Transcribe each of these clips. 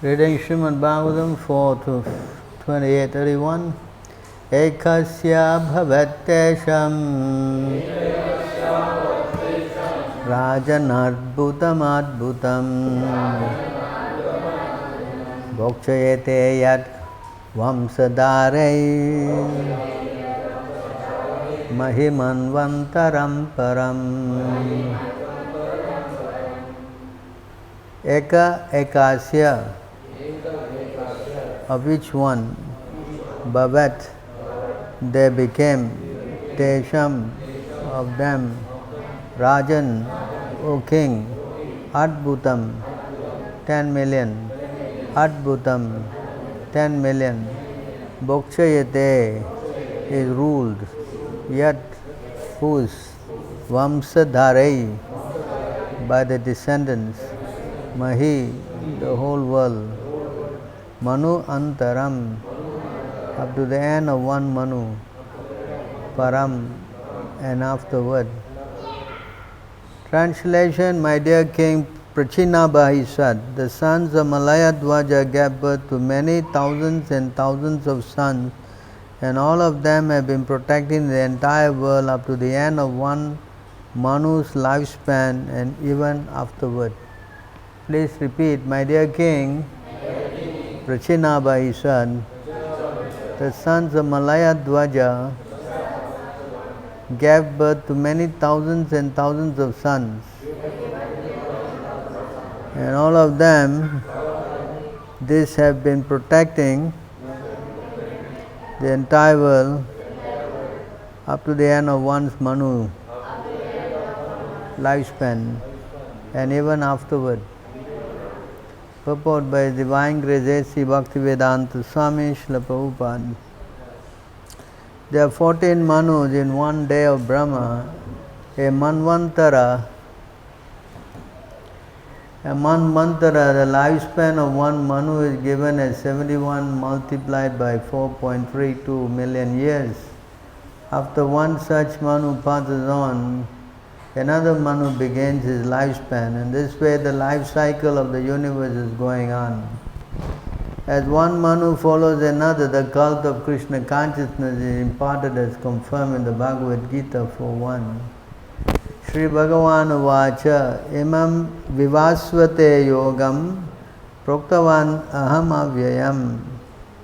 Reading Srimad Bhagavatam 4 to 28:31. Ekasya bhavattesham rajanadbhutam adbhutam bhokshayate yat vamsadarei mahimanvantaram param. Eka ekasya, of each one, bhavat, they became, tesham, of them, Rajan, O king, adbhutam, 10 million, adbhutam, 10 million, bhokshayate, is ruled, yat, whose, vamsadharei, by the descendants, mahi, the whole world, manu antaram, up to the end of one manu, param, and afterward. Translation: My dear king Prachinabhaisad, the sons of Malayadwaja gave birth to many thousands and thousands of sons, and all of them have been protecting the entire world up to the end of one manu's lifespan and even afterward. Please repeat. My dear king Prachinabhaisad, the sons of Malayadwaja gave birth to many thousands and thousands of sons, and all of them, these have been protecting the entire world up to the end of one's manu lifespan and even afterward. Purport by Divine Grace A.C. Bhaktivedanta Swami Srila Prabhupada. There are 14 manus in one day of Brahma. A manvantara, the lifespan of one manu is given as 71 multiplied by 4.32 million years. After one such manu passes on, another manu begins his lifespan, and this way the life cycle of the universe is going on. As one manu follows another, the cult of Krishna consciousness is imparted as confirmed in the Bhagavad Gita 4.1. Sri Bhagavan Vacha Imam Vivasvate Yogam Proktavan Aham Avyayam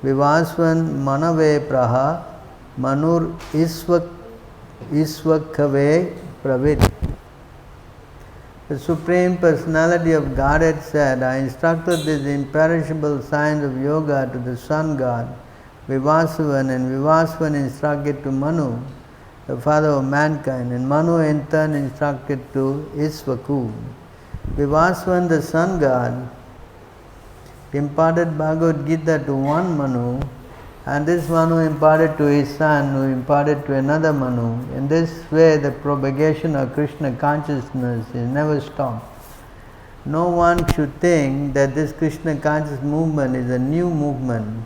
Vivasvan Manave Praha Manur Isvakave Pravit. The Supreme Personality of Godhead said, I instructed these imperishable signs of yoga to the Sun God, Vivasvan, and Vivasvan instructed to Manu, the father of mankind, and Manu in turn instructed to Isvaku. Vivasvan, the Sun God, imparted Bhagavad Gita to one Manu, and this Manu imparted to his son, who imparted to another Manu. In this way, the propagation of Krishna consciousness is never stopped. No one should think that this Krishna conscious movement is a new movement,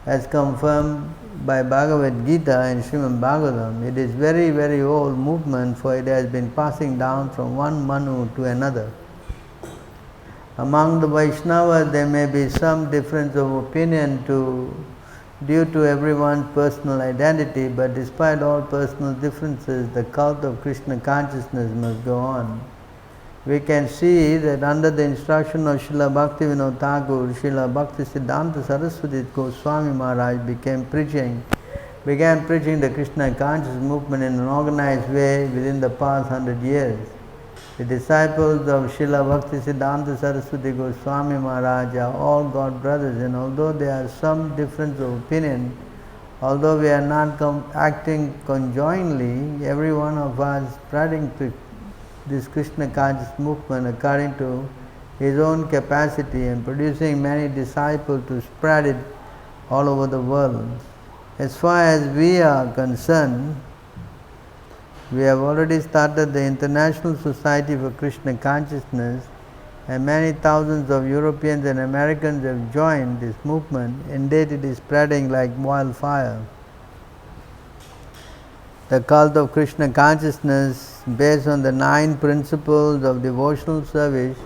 as confirmed by Bhagavad Gita and Srimad Bhagavatam. It is very, very old movement, for it has been passing down from one Manu to another. Among the Vaishnavas, there may be some difference of opinion due to everyone's personal identity, but despite all personal differences, the cult of Krishna consciousness must go on. We can see that under the instruction of Srila Bhaktivinoda Thakur, Srila Bhaktisiddhanta Saraswati Goswami Maharaj began preaching the Krishna conscious movement in an organized way within the past 100 years. The disciples of Srila Bhaktisiddhanta Saraswati Goswami Maharaj are all God brothers, and although there are some difference of opinion, although we are not acting conjointly, every one of us spreading this Krishna conscious movement according to his own capacity and producing many disciples to spread it all over the world. As far as we are concerned, we have already started the International Society for Krishna Consciousness, and many thousands of Europeans and Americans have joined this movement. Indeed, it is spreading like wildfire. The cult of Krishna consciousness, based on the 9 principles of devotional service,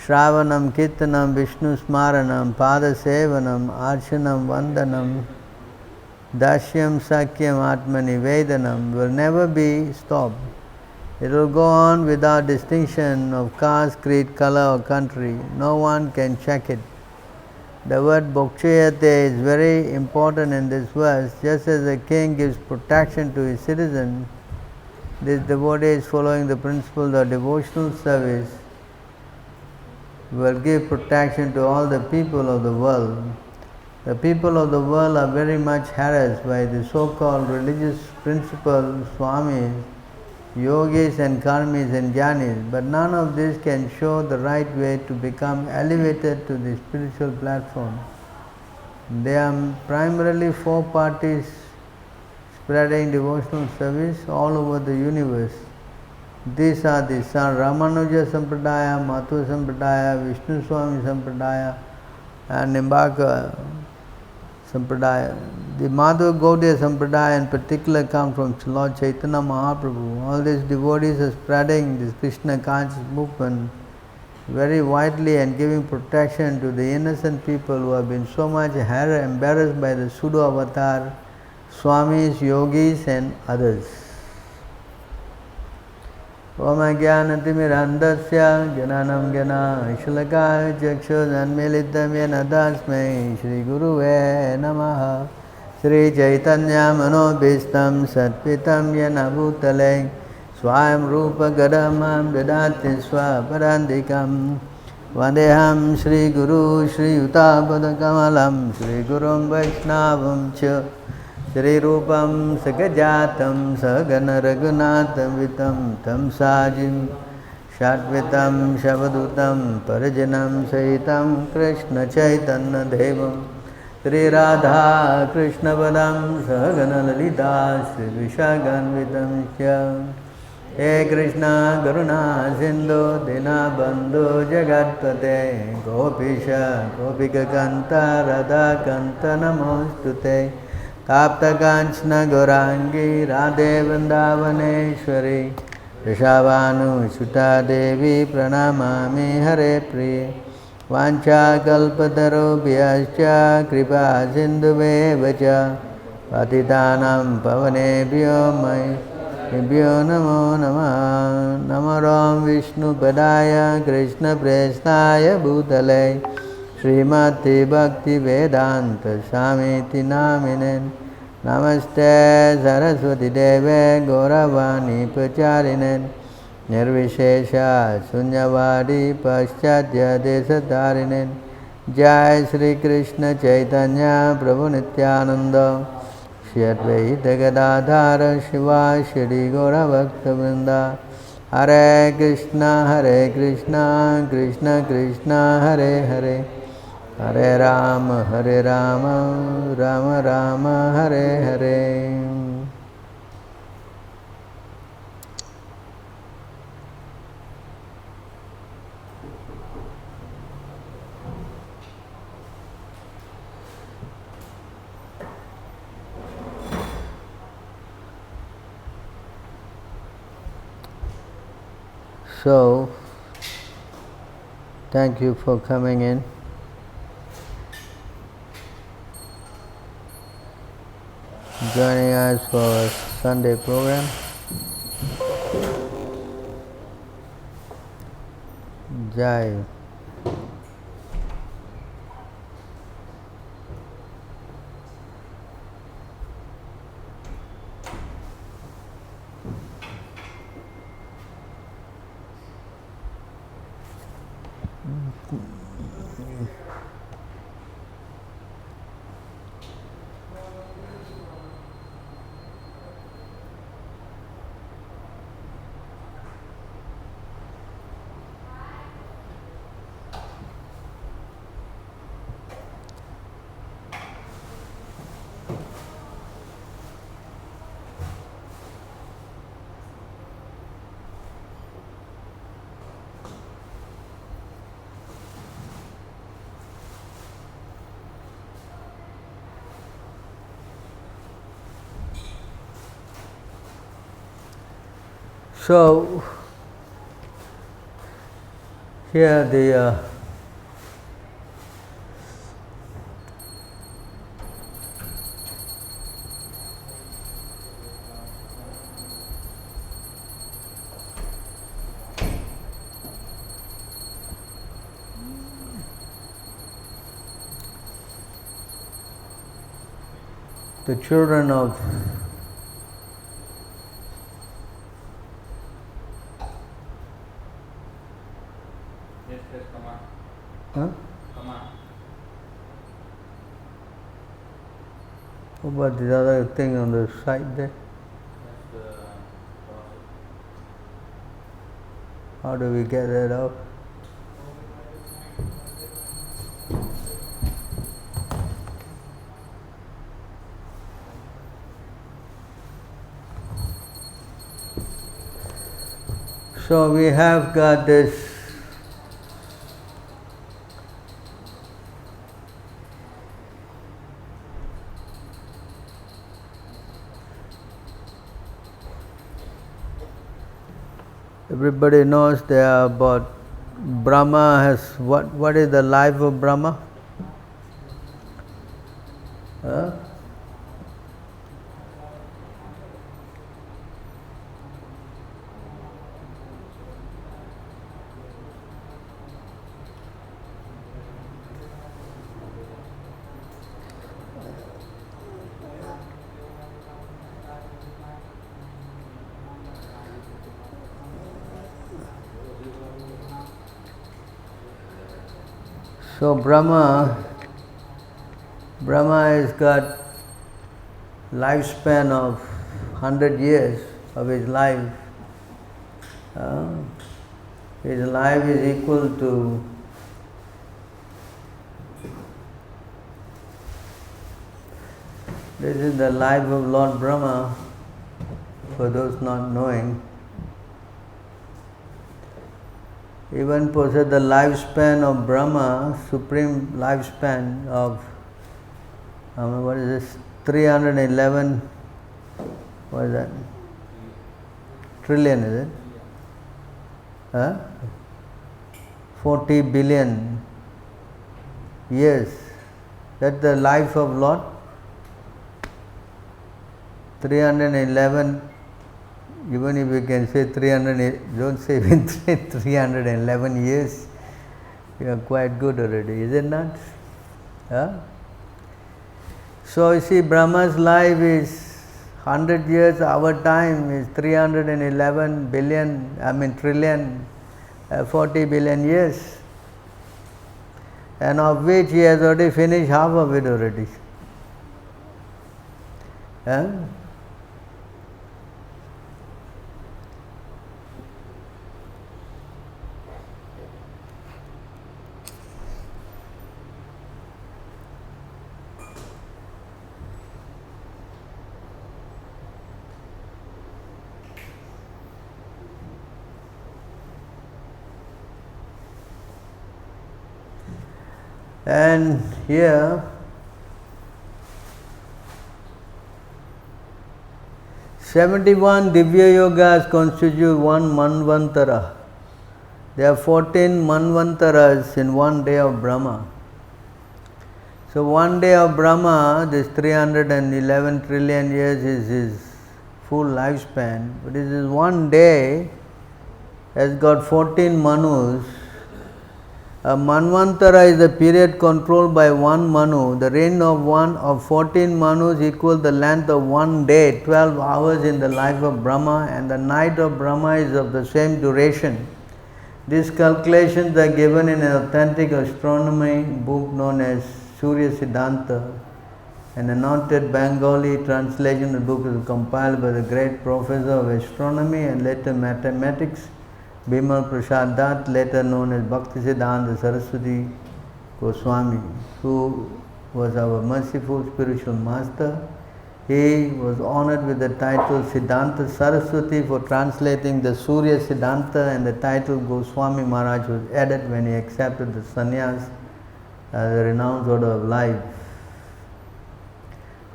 Shravanam, Kirtanam, Vishnu Smaranam, Pada Sevanam, Archanam, Vandanam, Dashyam, Sakyam, Atmani, Vedanam will never be stopped. It will go on without distinction of caste, creed, color or country. No one can check it. The word bhokshayate is very important in this verse. Just as a king gives protection to his citizens, this devotee is following the principles of devotional service will give protection to all the people of the world. The people of the world are very much harassed by the so-called religious principal swamis, yogis and karmis and jnanis, but none of this can show the right way to become elevated to the spiritual platform. There are primarily 4 parties spreading devotional service all over the universe. These are the Ramanuja Sampradaya, Madhva Sampradaya, Vishnu Swami Sampradaya and Nimbaka Sampradaya. The Madhva Gaudiya Sampradaya in particular come from Lord Chaitanya Mahaprabhu. All these devotees are spreading this Krishna conscious movement very widely and giving protection to the innocent people who have been so much embarrassed by the pseudo-avatar, swamis, yogis and others. Om Ajnanatirmirandasya Jnanam Jnana Ishalakaya Chakshu Janmilitam Yena Tasmai Shri Guruve Namaha Shri Chaitanya Manobhistam Satpitam Yena Bhutale Swayam Rupa Gadamam Dadati Swaparandikam Vandeham Shri Guru Shri Yutabada Kamalam Shri Gurum Vaishnavam Cha Shri Rupam Sagajatam Sagana Raghunatam Vitam Tam Sajim Shatvitam Shavadutam Parajanam Sahitam Krishna Chaitanya Devam Shri Radha Krishna Padam Sagana Lalita Shri Vishaganvitam Shyam He Krishna Karuna Sindhu Dina Bandhu Jagatpate Gopisha Gopika Kanta Radha Kanta Namostute Tapta Kanchana Gaurangi Radhe Vrindavaneshwari Rishabhanu Shuta Devi Pranamami Hare Priye Vancha Kalpatarubhyascha Kripa Sindhuvevacha Patitanam Pavanebhyo Maibhyo Namo Namah Namaram Vishnu Padaya Krishna Prestaya Bhutale Srimati Bhakti Vedanta Swamiti Namine Namaste Saraswati Deve Gauravani Pacharine Nirvishesha Sunyavadi Paschatya Desatarine Jai Shri Krishna Chaitanya Prabhu Nityananda Shri Advaita Gadadhara Shiva Shri Gaura Bhakta Vrinda Hare Krishna Krishna Krishna Hare Hare Hare Rama Rama Rama Hare Hare. So, thank you for coming in. Joining us for our Sunday program. Jaya. So, Here the children of What about the other thing on the side there? How do we get that out? So we have got this everybody knows there are about Brahma has what is the life of Brahma? Huh? So Brahma has got lifespan of 100 years of his life. His life is equal to this is the life of Lord Brahma, for those not knowing. Even possess the lifespan of Brahma, supreme lifespan of, what is this, 311, what is that, trillion is it? Huh? 40 billion years. That's the life of Lord. 311, even if you can say 300, don't say even 311 years, you are quite good already, is it not? Huh? So you see, Brahma's life is 100 years, our time is 311 billion, trillion, 40 billion years, and of which he has already finished half of it already. Huh? And here 71 Divya Yogas constitute one Manvantara. There are 14 Manvantaras in one day of Brahma. So one day of Brahma, this 311 trillion years is his full lifespan. But this is one day has got 14 Manus. A Manvantara is a period controlled by one Manu. The reign of 14 Manus equals the length of one day, 12 hours in the life of Brahma, and the night of Brahma is of the same duration. These calculations are given in an authentic astronomy book known as Surya Siddhanta. An annotated Bengali translation of the book is compiled by the great professor of astronomy and later mathematics, Bimal Prasad Dutt, later known as Bhaktisiddhanta Saraswati Goswami, who was our merciful spiritual master. He was honored with the title Siddhanta Saraswati for translating the Surya Siddhanta, and the title Goswami Maharaj was added when he accepted the sannyas, the renounced order of life.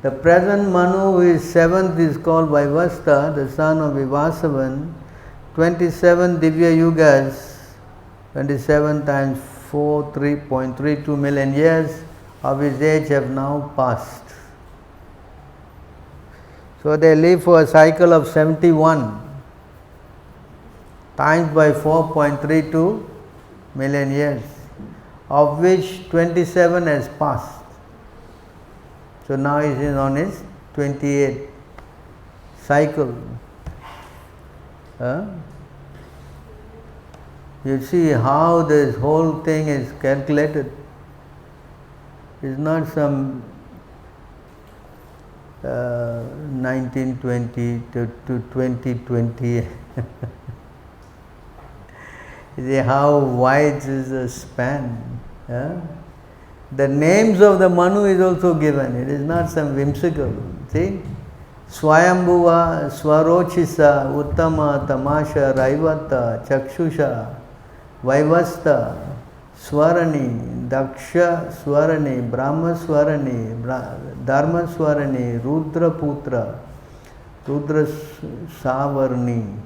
The present Manu, who is seventh, is called Vaivasta, the son of Vivasavan. 27 Divya Yugas 27 times 4, 3.32 million years of his age have now passed. So they live for a cycle of 71 times by 4.32 million years, of which 27 has passed. So now he is on his 28th cycle. You see how this whole thing is calculated. It's not some 1920 to 2020. You see how wide is the span. The names of the Manu is also given. It is not some whimsical. See? Swayambhuva, Swarochisa, Uttama, Tamasha, Raivata, Chakshusha, Vaivasta, Swarani, Daksha Swarani, Brahma Swarani, Dharma Swarani, Rudra Putra, Rudra Savarni,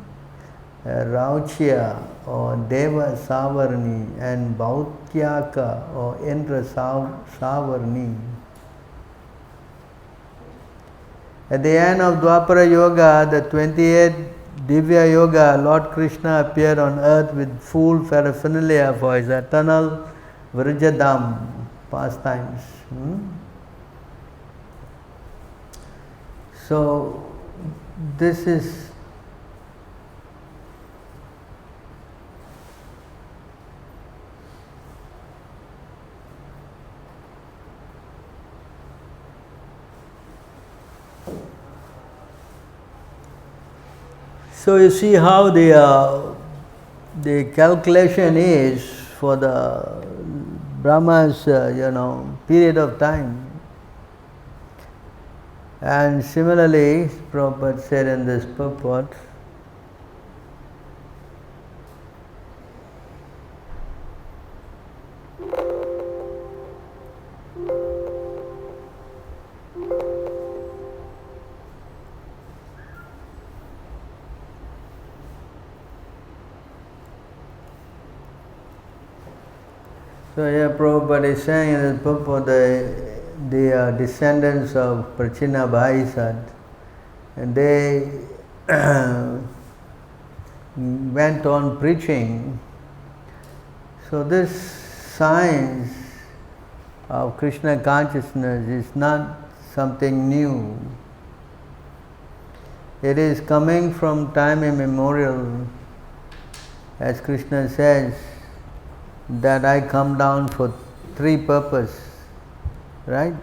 Rauchya or Deva Savarni, and Bhautyaka or Indra Savarni. At the end of Dwapara Yoga, the 28th Divya Yoga, Lord Krishna appeared on earth with full paraphernalia for his eternal Vrijadam pastimes. So, this is so you see how the calculation is for the Brahma's period of time. And similarly, Prabhupada said in this purport, so here Prabhupada is saying in this purport the descendants of Prachina Bhaisad, and they went on preaching. So this science of Krishna consciousness is not something new. It is coming from time immemorial, as Krishna says, that I come down for three purposes, right?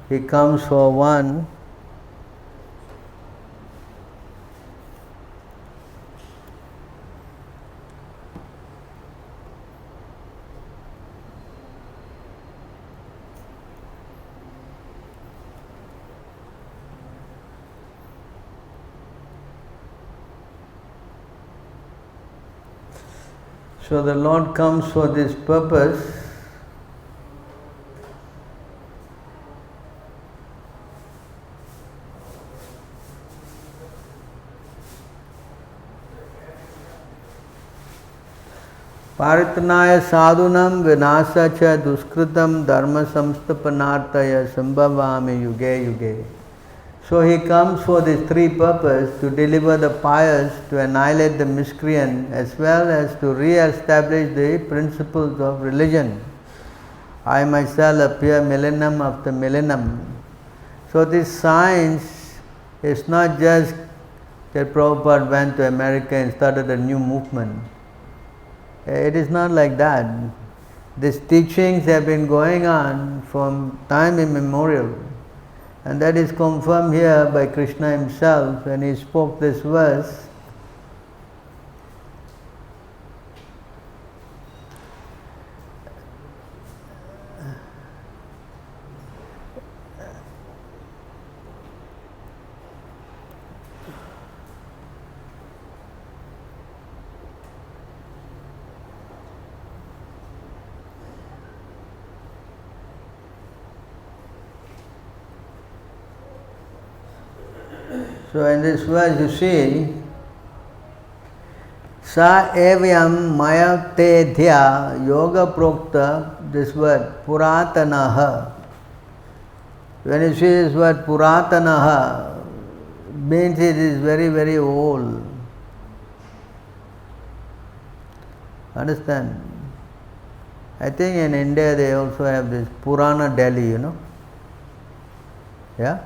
He comes for one, so the Lord comes for this purpose. Paritnaya sadhunam vinasa cha duskritam dharma samstapanartaya sambhavami yuge yuge. So he comes for these three purposes: to deliver the pious, to annihilate the miscreant, as well as to re-establish the principles of religion. I myself appear millennium after millennium. So this science is not just that Prabhupada went to America and started a new movement. It is not like that. These teachings have been going on from time immemorial. And that is confirmed here by Krishna himself when he spoke this verse. So in this verse you see, Sa evyam maya te dhya yoga prokta, this word puratanaha. When you see this word puratanaha, means it is very, very old. Understand? I think in India they also have this Purana Delhi, you know. Yeah?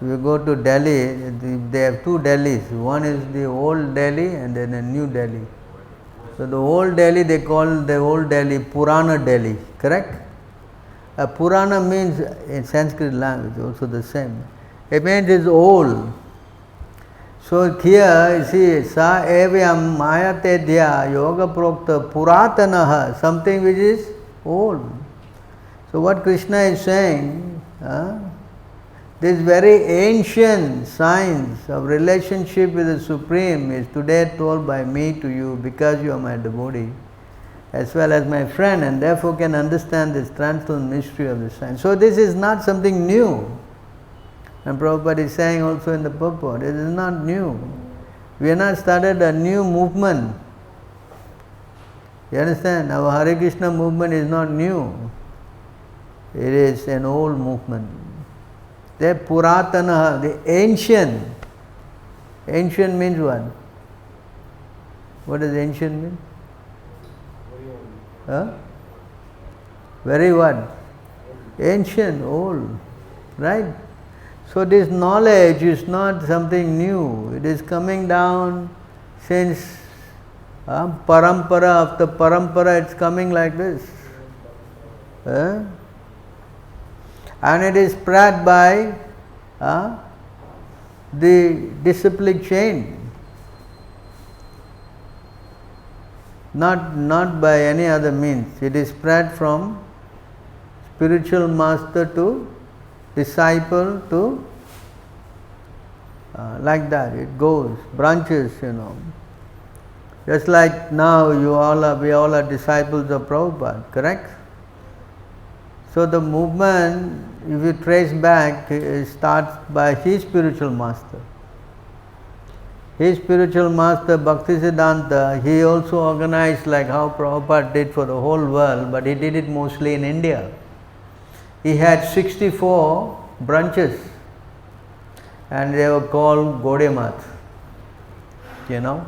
If you go to Delhi, they have two Delhis. One is the old Delhi and then a new Delhi. So the old Delhi, they call the old Delhi Purana Delhi, correct? Purana means in Sanskrit language also the same. It means it's old. So here you see, sa evyam mayate dhya yoga prokta puratanaha, something which is old. So what Krishna is saying, this very ancient science of relationship with the Supreme is today told by me to you because you are my devotee as well as my friend, and therefore can understand this transcendental mystery of the science. So this is not something new. And Prabhupada is saying also in the purport, it is not new. We have not started a new movement. You understand? Our Hare Krishna movement is not new. It is an old movement. The Puratana, the ancient. Ancient means what? What does ancient mean? Very what? Ancient, old. Right? So this knowledge is not something new. It is coming down since parampara after parampara, it's coming like this. And it is spread by the disciplic chain. Not by any other means. It is spread from spiritual master to disciple to like that. It goes, branches, you know. Just like now we all are disciples of Prabhupada, correct? So the movement, if you trace back, it starts by his spiritual master. His spiritual master, Bhaktisiddhanta, he also organized like how Prabhupada did for the whole world, but he did it mostly in India. He had 64 branches and they were called Gaudiya, you know.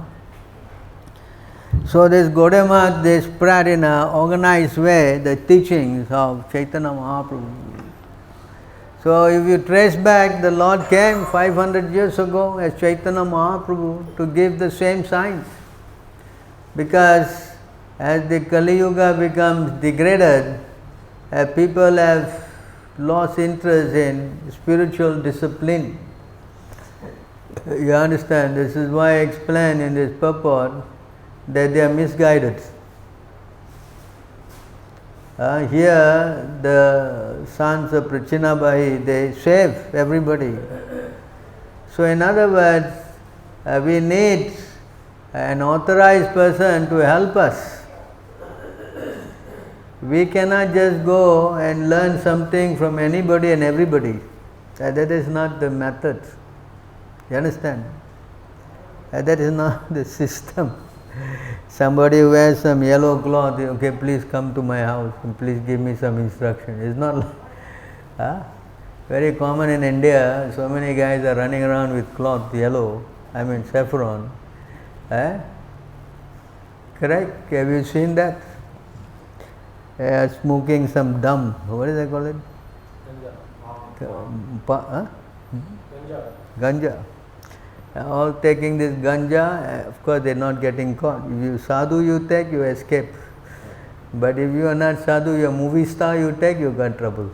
So this Gaudiya, they spread in an organized way the teachings of Chaitanya Mahaprabhu. So if you trace back, the Lord came 500 years ago as Chaitanya Mahaprabhu to give the same science. Because as the Kali Yuga becomes degraded, people have lost interest in spiritual discipline. You understand? This is why I explain in this purport that they are misguided. Here the sons of Prachinabahi, they save everybody. So in other words, we need an authorized person to help us. We cannot just go and learn something from anybody and everybody. That is not the method. You understand? That is not the system. Somebody wears some yellow cloth, okay, please come to my house and please give me some instruction. It's not like, very common in India, so many guys are running around with cloth, yellow, saffron. Correct? Have you seen that? Smoking some dum. What is they call it? Ganja. All taking this ganja, of course they are not getting caught. If you sadhu you take, you escape. But if you are not sadhu, you are movie star, you take, you got trouble.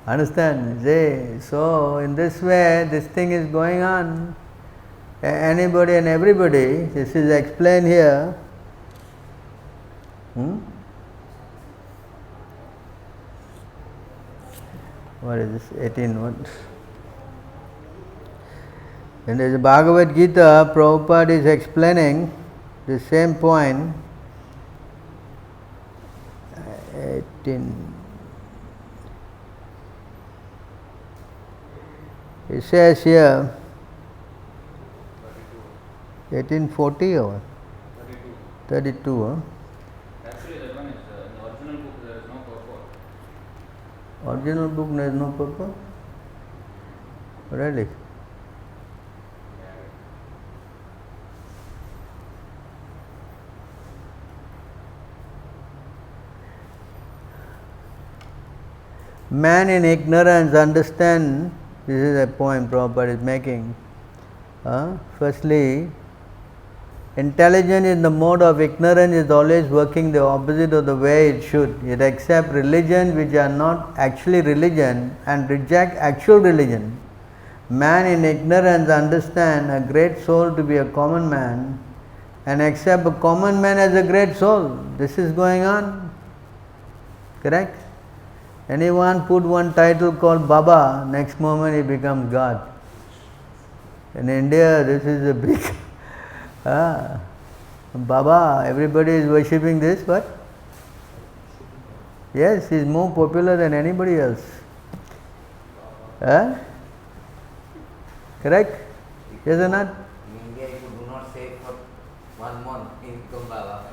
Understand? So in this way, this thing is going on. Anybody and everybody, this is explained here. What is this? 18 what? In the Bhagavad Gita, Prabhupada is explaining the same point. 18. It says here, 1840 or 32. 32, huh? Actually, that one is in the original book. There is no purport. Original book there is no purpose? Really? Man in ignorance understand, this is a point Prabhupada is making. Firstly, intelligence in the mode of ignorance is always working the opposite of the way it should. It accepts religion which are not actually religion and reject actual religion. Man in ignorance understand a great soul to be a common man and accept a common man as a great soul. This is going on. Correct? Anyone put one title called Baba, next moment he becomes God. In India, this is a big Baba, everybody is worshipping this, but yes, he is more popular than anybody else. Correct? Yes or not? In India, you do not say for 1 month, income Baba,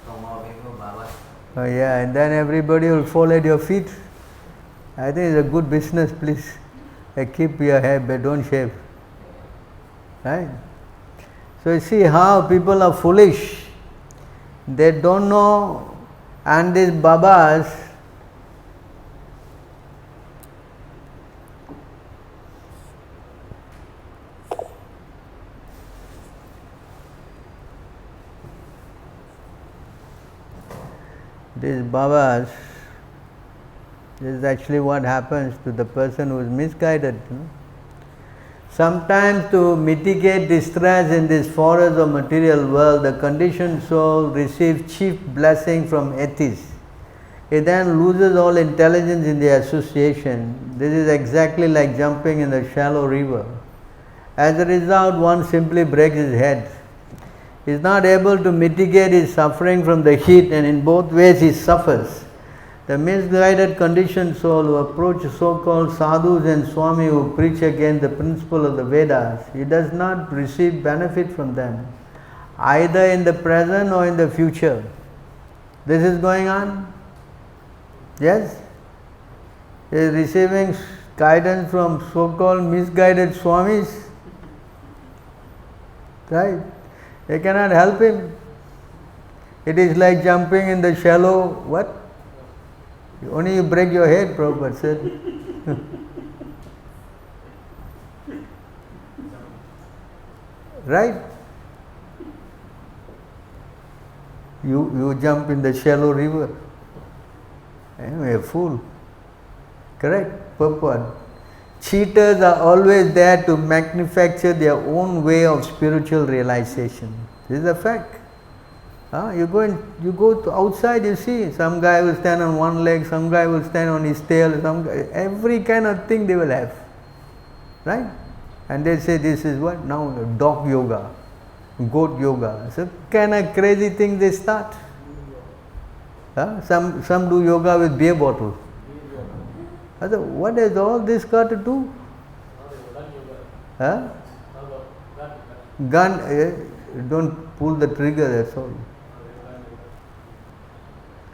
come out, Baba. Oh yeah, and then everybody will fall at your feet. I think it's a good business, please. Keep your hair, but don't shave. Right? So you see how people are foolish. They don't know, and these Babas, this is actually what happens to the person who is misguided. Sometimes to mitigate distress in this forest of material world, the conditioned soul receives chief blessing from atheists. It then loses all intelligence in the association. This is exactly like jumping in a shallow river. As a result, one simply breaks his head. He is not able to mitigate his suffering from the heat, and in both ways he suffers. The misguided conditioned soul who approach so-called sadhus and swami who preach against the principle of the Vedas, he does not receive benefit from them, either in the present or in the future. This is going on? Yes? He is receiving guidance from so-called misguided swamis. Right? They cannot help him. It is like jumping in the shallow, what? Only you break your head, Prabhupada said. Right? You jump in the shallow river. You're a fool. Correct? Prabhupada. Cheaters are always there to manufacture their own way of spiritual realization. This is a fact. You go to outside, you see, some guy will stand on one leg, some guy will stand on his tail, every kind of thing they will have. Right? And they say this is what? Now dog yoga, goat yoga. So kind of crazy thing they start. Some do yoga with beer bottle. What has all this got to do? Gun, don't pull the trigger, that's all.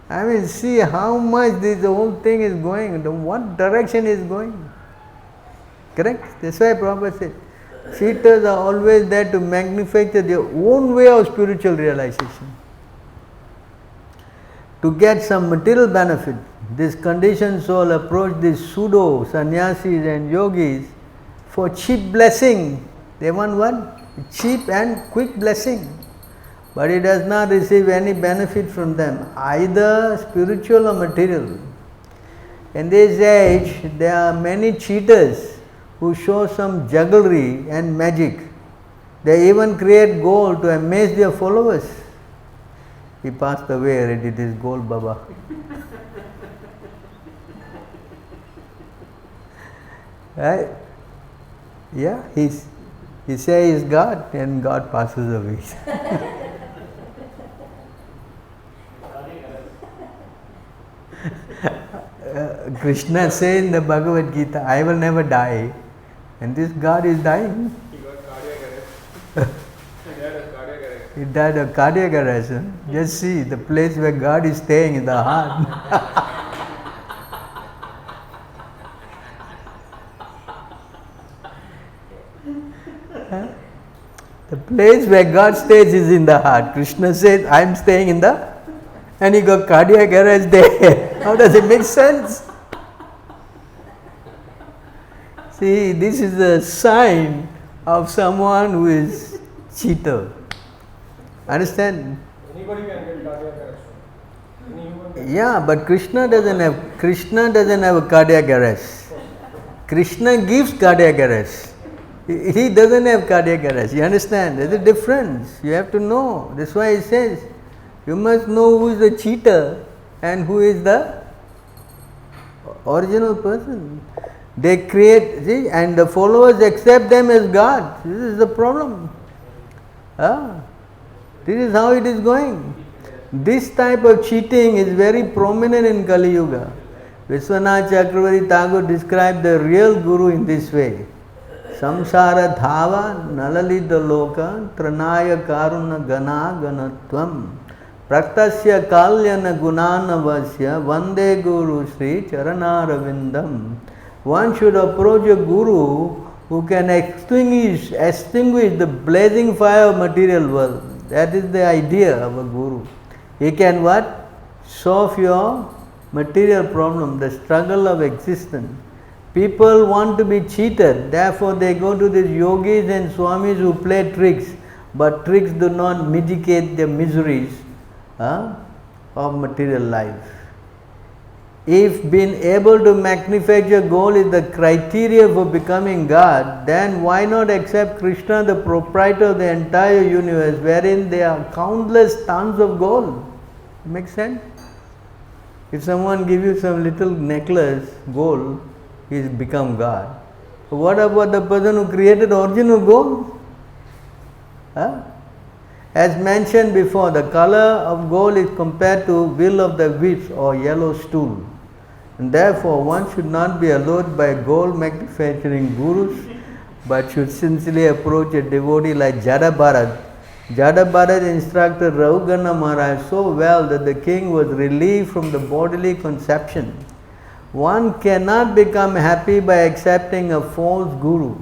I mean, see how much this whole thing is going, what direction is going. Correct? That's why Prabhupada said, cheaters are always there to manufacture their own way of spiritual realization. To get some material benefit, this conditioned soul approach these pseudo sannyasis and yogis for cheap blessing. They want what? Cheap and quick blessing. But he does not receive any benefit from them, either spiritual or material. In this age, there are many cheaters who show some jugglery and magic. They even create gold to amaze their followers. He passed away already, it is gold Baba. Right? Yeah, he says he is God and God passes away. Krishna says in the Bhagavad Gita, I will never die, and this God is dying. He got cardiac arrest. He died of cardiac arrest. Huh? Just see the place where God is staying in the heart. The place where God stays is in the heart. Krishna says, I am staying in the, and he got cardiac arrest there. How does it make sense? See, this is a sign of someone who is cheater. Understand? Anybody can get cardiac arrest. Any human being. Yeah, but Krishna doesn't have a cardiac arrest. Krishna gives cardiac arrest. He doesn't have cardiac arrest. You understand? There's a difference. You have to know. That's why he says, you must know who is the cheater and who is the original person. They create, see, and the followers accept them as God. This is the problem. This is how it is going. This type of cheating is very prominent in Kali Yuga. Vishwanath Chakravarti Thakur described the real Guru in this way. Samsara dhava nalalita loka tranaya karuna gana ganatvam praktasya kalyana gunana vasya vande guru sri charanaravindam. One should approach a guru who can extinguish the blazing fire of material world. That is the idea of a guru. He can what? Solve your material problem, the struggle of existence. People want to be cheated, therefore they go to these yogis and swamis who play tricks, but tricks do not mitigate the miseries of material life. If being able to manufacture gold is the criteria for becoming God, then why not accept Krishna, the proprietor of the entire universe, wherein there are countless tons of gold? Makes sense? If someone gives you some little necklace, gold, he's become God. So what about the person who created original gold? As mentioned before, the color of gold is compared to will of the wisp or yellow stool. And therefore, one should not be allured by gold manufacturing gurus, but should sincerely approach a devotee like Jada Bharat. Jada Bharat instructed Raghugana Maharaj so well that the king was relieved from the bodily conception. One cannot become happy by accepting a false guru.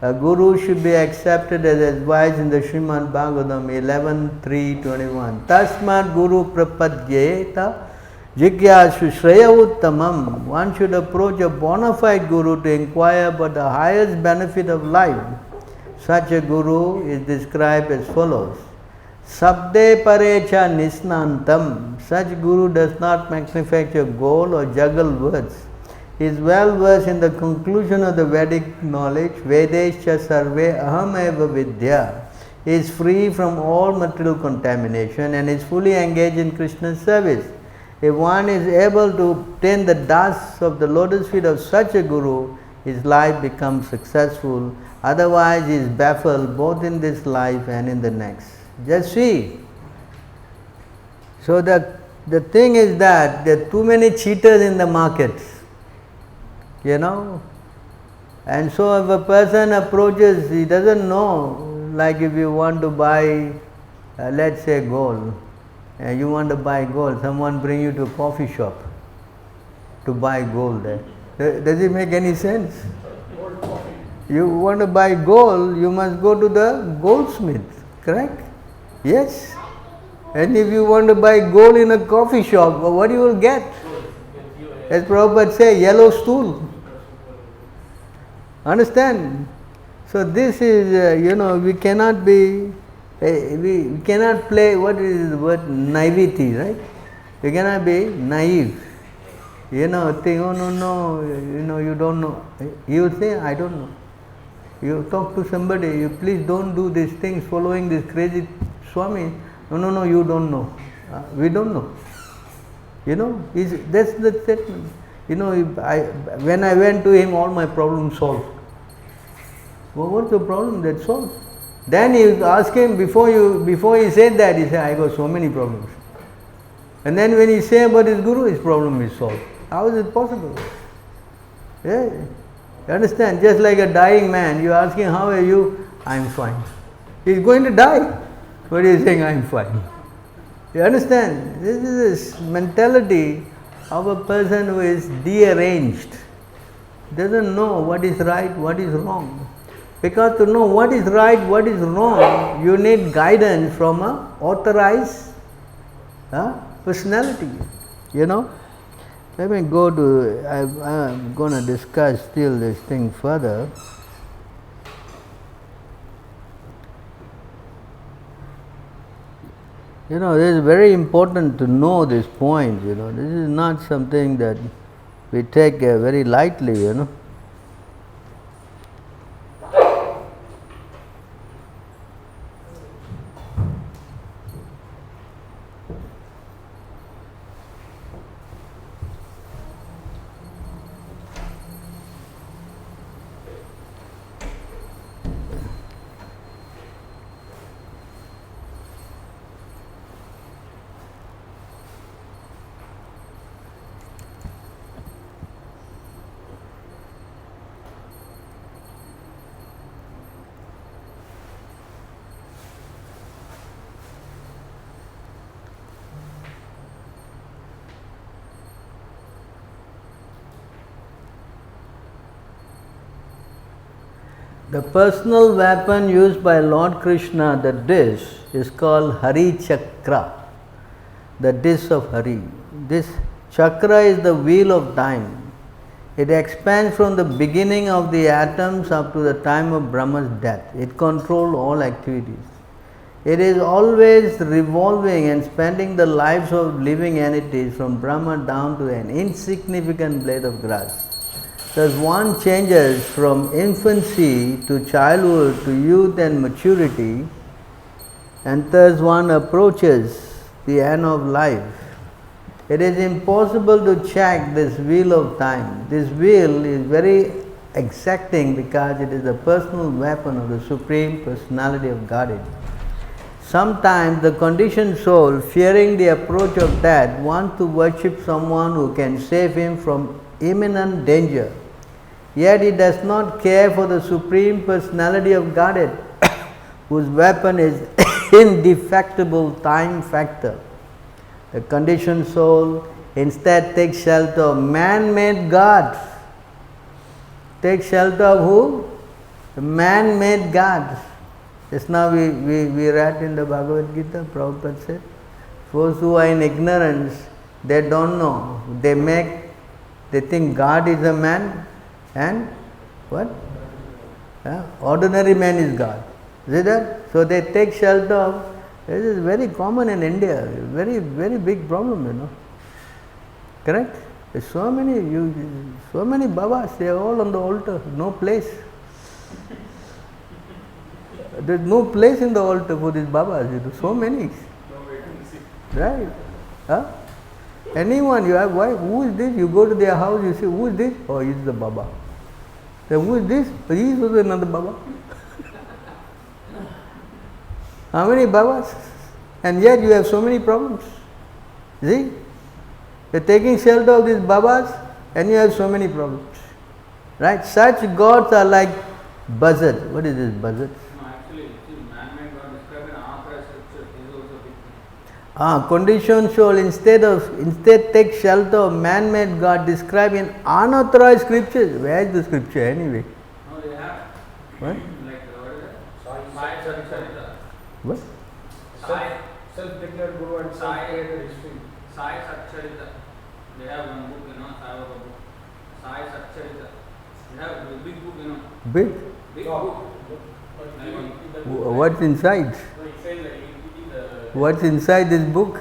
A guru should be accepted as advised in the Srimad Bhagavatam 11.3.21. Tasmat guru prapadyeta jigyashu shreya uttamam. One should approach a bona fide guru to inquire about the highest benefit of life. Such a guru is described as follows. Sabde parecha nisnantam. Such guru does not manufacture gold or juggle words. He is well versed in the conclusion of the Vedic knowledge. Vedescha sarve aham eva vidya. He is free from all material contamination and is fully engaged in Krishna's service. If one is able to obtain the dāsa of the lotus feet of such a guru, his life becomes successful. Otherwise, he is baffled both in this life and in the next. Just see. So the thing is that there are too many cheaters in the market. And so if a person approaches, he doesn't know, like if you want to buy, let's say gold, you want to buy gold, someone bring you to a coffee shop to buy gold. Does it make any sense? You want to buy gold, you must go to the goldsmith, correct? Yes. And if you want to buy gold in a coffee shop, what you will get? As Prabhupada say, yellow stool. Understand? So this is, we cannot be, we cannot play, what is the word, naivety, right? We cannot be naive. Think, oh no, you don't know. You will say, I don't know. You talk to somebody, you please don't do these things following this crazy Swami. No, you don't know. We don't know. That's the statement. When I went to him, all my problems solved. Well, what's the problem? That's solved. Then you ask him, before he said that, he said, I got so many problems. And then when he say about his guru, his problem is solved. How is it possible? Yeah. You understand? Just like a dying man, you ask him, how are you? I'm fine. He's going to die. But he is saying, I am fine. You understand? This is this mentality of a person who is deranged. Doesn't know what is right, what is wrong. Because to know what is right, what is wrong, you need guidance from a authorized personality. You know? Let me go to, I'm going to discuss still this thing further. You know, it is very important to know this point, you know. This is not something that we take very lightly, you know. The personal weapon used by Lord Krishna, the dish, is called Hari Chakra, the dish of Hari. This chakra is the wheel of time. It expands from the beginning of the atoms up to the time of Brahma's death. It controls all activities. It is always revolving and spending the lives of living entities from Brahma down to an insignificant blade of grass. Thus one changes from infancy to childhood to youth and maturity, and thus one approaches the end of life. It is impossible to check this wheel of time. This wheel is very exacting because it is the personal weapon of the Supreme Personality of Godhead. Sometimes the conditioned soul, fearing the approach of death, wants to worship someone who can save him from imminent danger. Yet he does not care for the Supreme Personality of Godhead, whose weapon is indefectible time factor. The conditioned soul instead takes shelter of man-made gods. Take shelter of who? The man-made gods. Just now we read in the Bhagavad Gita, Prabhupada said, those who are in ignorance, they don't know. They think God is a man and what? Ordinary man is God. Is that? So they take shelter of, this is very common in India, very, very big problem, you know. Correct? There's so many Babas, they are all on the altar, no place. There's no place in the altar for these Babas, you know, so many. Right? Huh? Anyone you have, why? Who is this? You go to their house, you say, who is this? Oh, he is the Baba. Then who is this? Oh, he is also another Baba. How many Babas? And yet you have so many problems. See? You're taking shelter of these Babas and you have so many problems. Right? Such gods are like buzzards. What is this buzzard? Man-made God described in unauthorized scripture is also a big thing. Conditioned soul instead take shelter of man-made God described in unauthorized scriptures. Where is the scripture anyway? No, they have. What? Like, what is it? Sai Satcharita. What? Sai. Self-declared Guru and self-created history. Sai Satcharita. They have one book, you know, Sai Baba book. Sai Satcharita. They have a big book, you know. Big? Big book. What's inside? What's inside this book?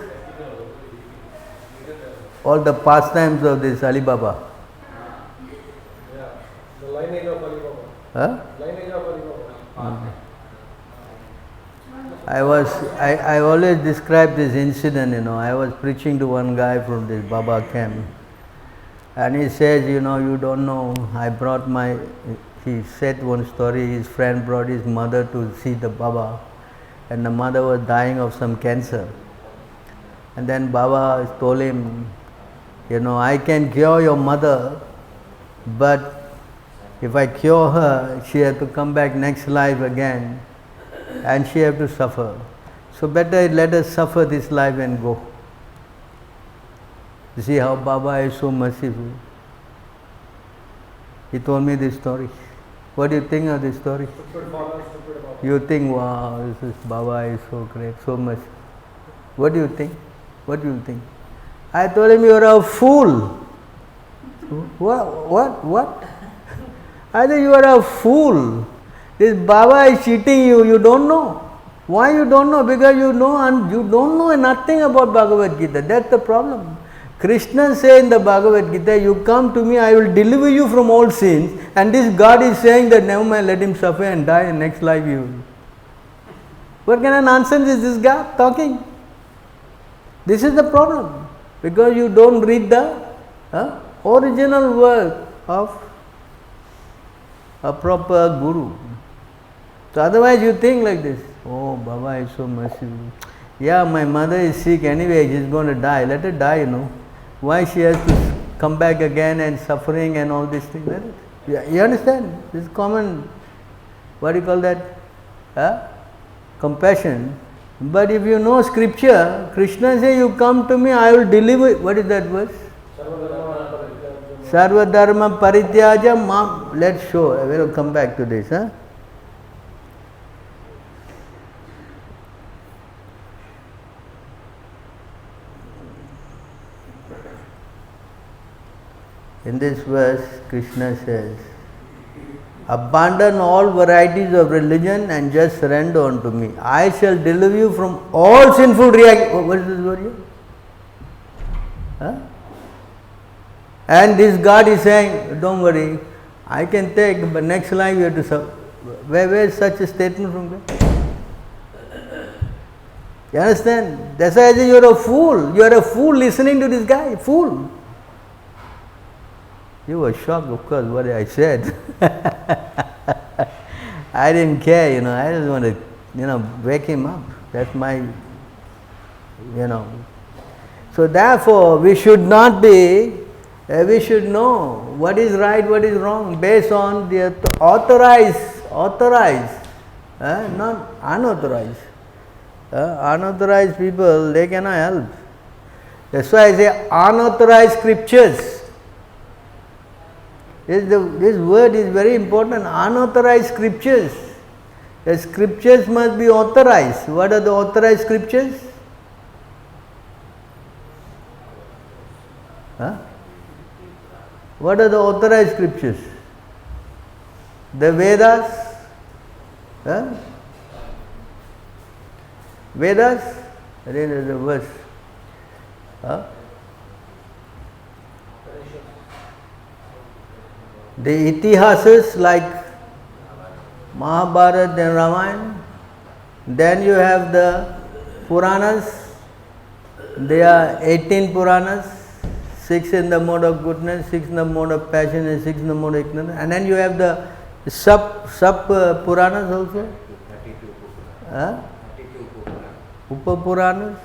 All the pastimes of this Alibaba. Yeah, the lineage of Alibaba. Huh? Lineage of Alibaba. I always describe this incident, you know. I was preaching to one guy from this Baba camp, and he says, you know, you don't know, he said one story, his friend brought his mother to see the Baba, and the mother was dying of some cancer. And then Baba told him, you know, I can cure your mother, but if I cure her, she has to come back next life again and she have to suffer. So better let us suffer this life and go. You see how Baba is so merciful. He told me this story. What do you think of this story? Stupid father, stupid Baba. You think, wow, this is Baba is so great, so much. What do you think? What do you think? I told him, you are a fool. What? I said, you are a fool. This Baba is cheating you, you don't know. Why you don't know? Because you know and you don't know nothing about Bhagavad Gita. That's the problem. Krishna says in the Bhagavad Gita, you come to me, I will deliver you from all sins. And this God is saying that never mind, let him suffer and die in next life you will. What kind of nonsense is this guy talking? This is the problem. Because you don't read the original work of a proper guru. So otherwise you think like this, oh Baba is so merciful. Yeah, my mother is sick anyway, she is going to die. Let her die, you know. Why she has to come back again and suffering and all these things? Let it. Yeah, you understand? This is common, what do you call that? Compassion. But if you know scripture, Krishna says, you come to me, I will deliver. What is that verse? Sarva dharma parityaja mam. Let's show. We will come back to this. In this verse, Krishna says, abandon all varieties of religion and just surrender unto me. I shall deliver you from all sinful reactions. What is this word here? And this God is saying, don't worry, I can take, but next life you have to suffer. Where is such a statement from God? You understand? That's why I say you are a fool. You are a fool listening to this guy. Fool. You were shocked, of course, what I said. I didn't care, you know. I just want to, wake him up. That's my, So therefore, we should not be, we should know what is right, what is wrong, based on the authorized, not unauthorized. Unauthorized people, they cannot help. That's why I say unauthorized scriptures. This word is very important. Unauthorized scriptures. The scriptures must be authorized. What are the authorized scriptures? What are the authorized scriptures? The Vedas. Vedas. That is the verse. The itihasas like Mahabharata and Ramayana. Then you have the Puranas. There are 18 Puranas, 6 in the mode of goodness, 6 in the mode of passion, and 6 in the mode of ignorance. And then you have the sub Puranas also. 32 Upa Puranas.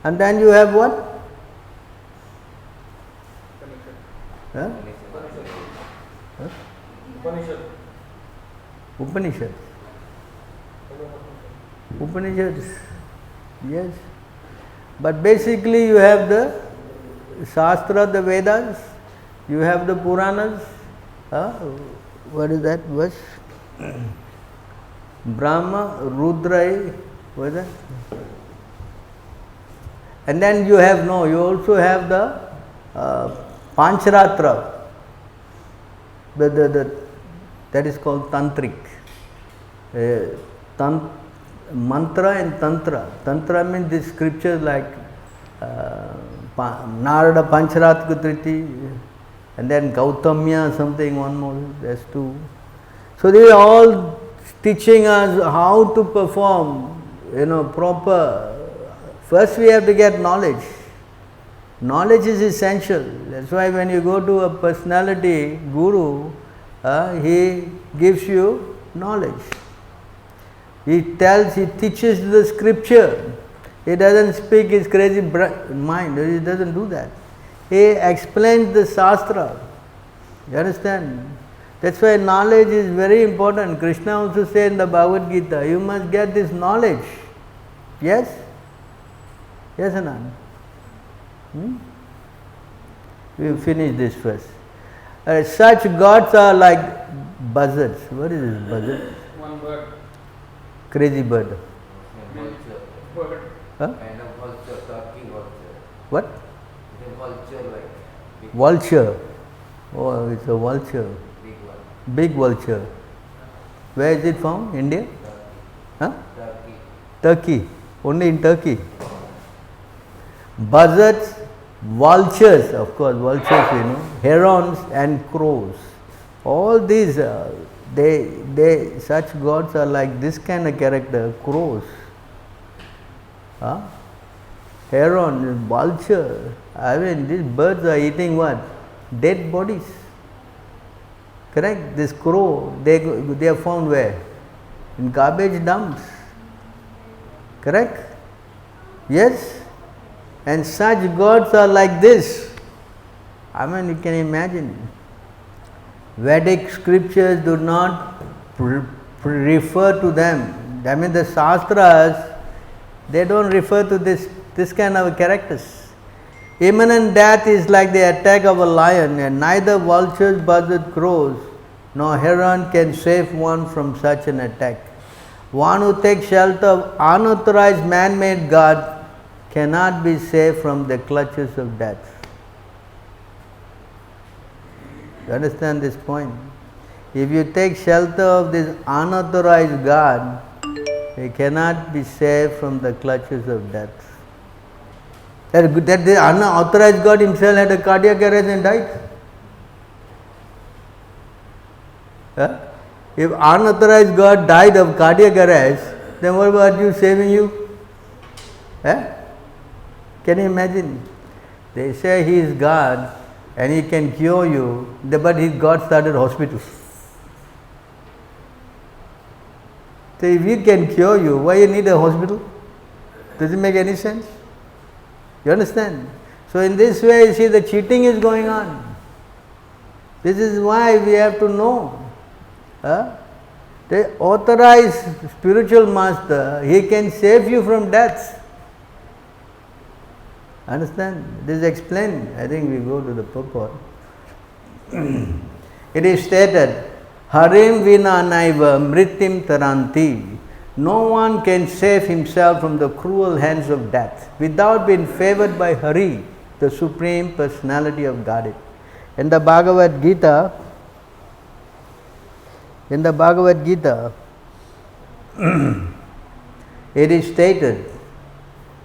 And then you have what? Upanishads. Upanishads, yes. But basically you have the Shastra, the Vedas, you have the Puranas. What is that verse? Brahma, Rudra, what is that? And then you also have the Pancharatra. That is called Tantric. Mantra and Tantra. Tantra means these scriptures like Narada Pancharatka Triti, and then Gautamya something, one more, there's 2. So they are all teaching us how to perform, proper. First we have to get knowledge. Knowledge is essential. That's why when you go to a personality guru, he gives you knowledge. He teaches the scripture. He doesn't speak his crazy mind. He doesn't do that. He explains the Shastra. You understand? That's why knowledge is very important. Krishna also said in the Bhagavad Gita, you must get this knowledge. Yes? Yes or not? We will finish this first. Such gods are like buzzards. What is this buzzard? One bird. Crazy bird. Vulture. Bird. Huh? Kind of vulture, turkey vulture. What? It's a vulture like big, Vulture. Oh, it's a vulture. big one. Big vulture. Where is it found? India? Turkey. Huh? Turkey. Turkey. Only in Turkey. Buzzards, vultures, of course, vultures, herons and crows. All these, such gods are like this kind of character, crows. Huh? Heron, vulture. I mean, these birds are eating what? Dead bodies. Correct? This crow, they are found where? In garbage dumps. Correct? Yes? And such gods are like this. I mean, you can imagine. Vedic scriptures do not refer to them. I mean, the Shastras, they don't refer to this kind of characters. Imminent death is like the attack of a lion, and neither vultures, buzzards, crows, nor heron can save one from such an attack. One who takes shelter of unauthorized man-made God cannot be saved from the clutches of death. You understand this point? If you take shelter of this unauthorized God, you cannot be saved from the clutches of death. That the unauthorized God himself had a cardiac arrest and died. Huh? If unauthorized God died of cardiac arrest, then what about you saving you? Huh? Can you imagine? They say he is God and he can cure you, but his God started hospitals. So if he can cure you, why you need a hospital? Does it make any sense? You understand? So in this way, you see, the cheating is going on. This is why we have to know. The authorized spiritual master, he can save you from death. Understand? This is explained. I think we go to the purport. It is stated, Harim vina naiva mritim taranti. No one can save himself from the cruel hands of death without being favored by Hari, the Supreme Personality of Godhead. In the Bhagavad Gita, it is stated,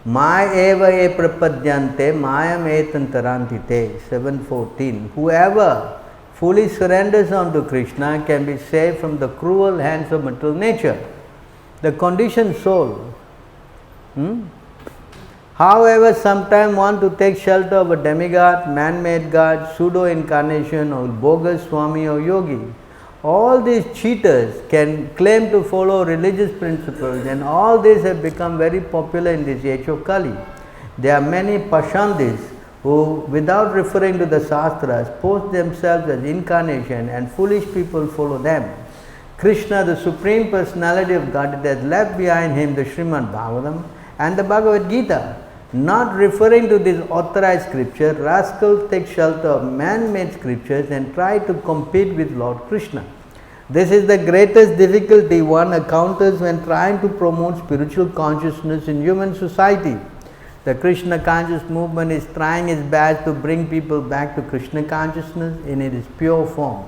Maya eva e prapadyante mayam etantarantite, 7:14. Whoever fully surrenders unto Krishna can be saved from the cruel hands of material nature, the conditioned soul. However, sometimes one to take shelter of a demigod, man-made god, pseudo-incarnation, or bogus swami or yogi. All these cheaters can claim to follow religious principles, and all these have become very popular in this age of Kali. There are many Pashandis who, without referring to the Shastras, post themselves as incarnation, and foolish people follow them. Krishna, the Supreme Personality of Godhead, has left behind him the Srimad Bhagavatam and the Bhagavad Gita. Not referring to this authorized scripture, rascals take shelter of man-made scriptures and try to compete with Lord Krishna. This is the greatest difficulty one encounters when trying to promote spiritual consciousness in human society. The Krishna conscious movement is trying its best to bring people back to Krishna consciousness in its pure form.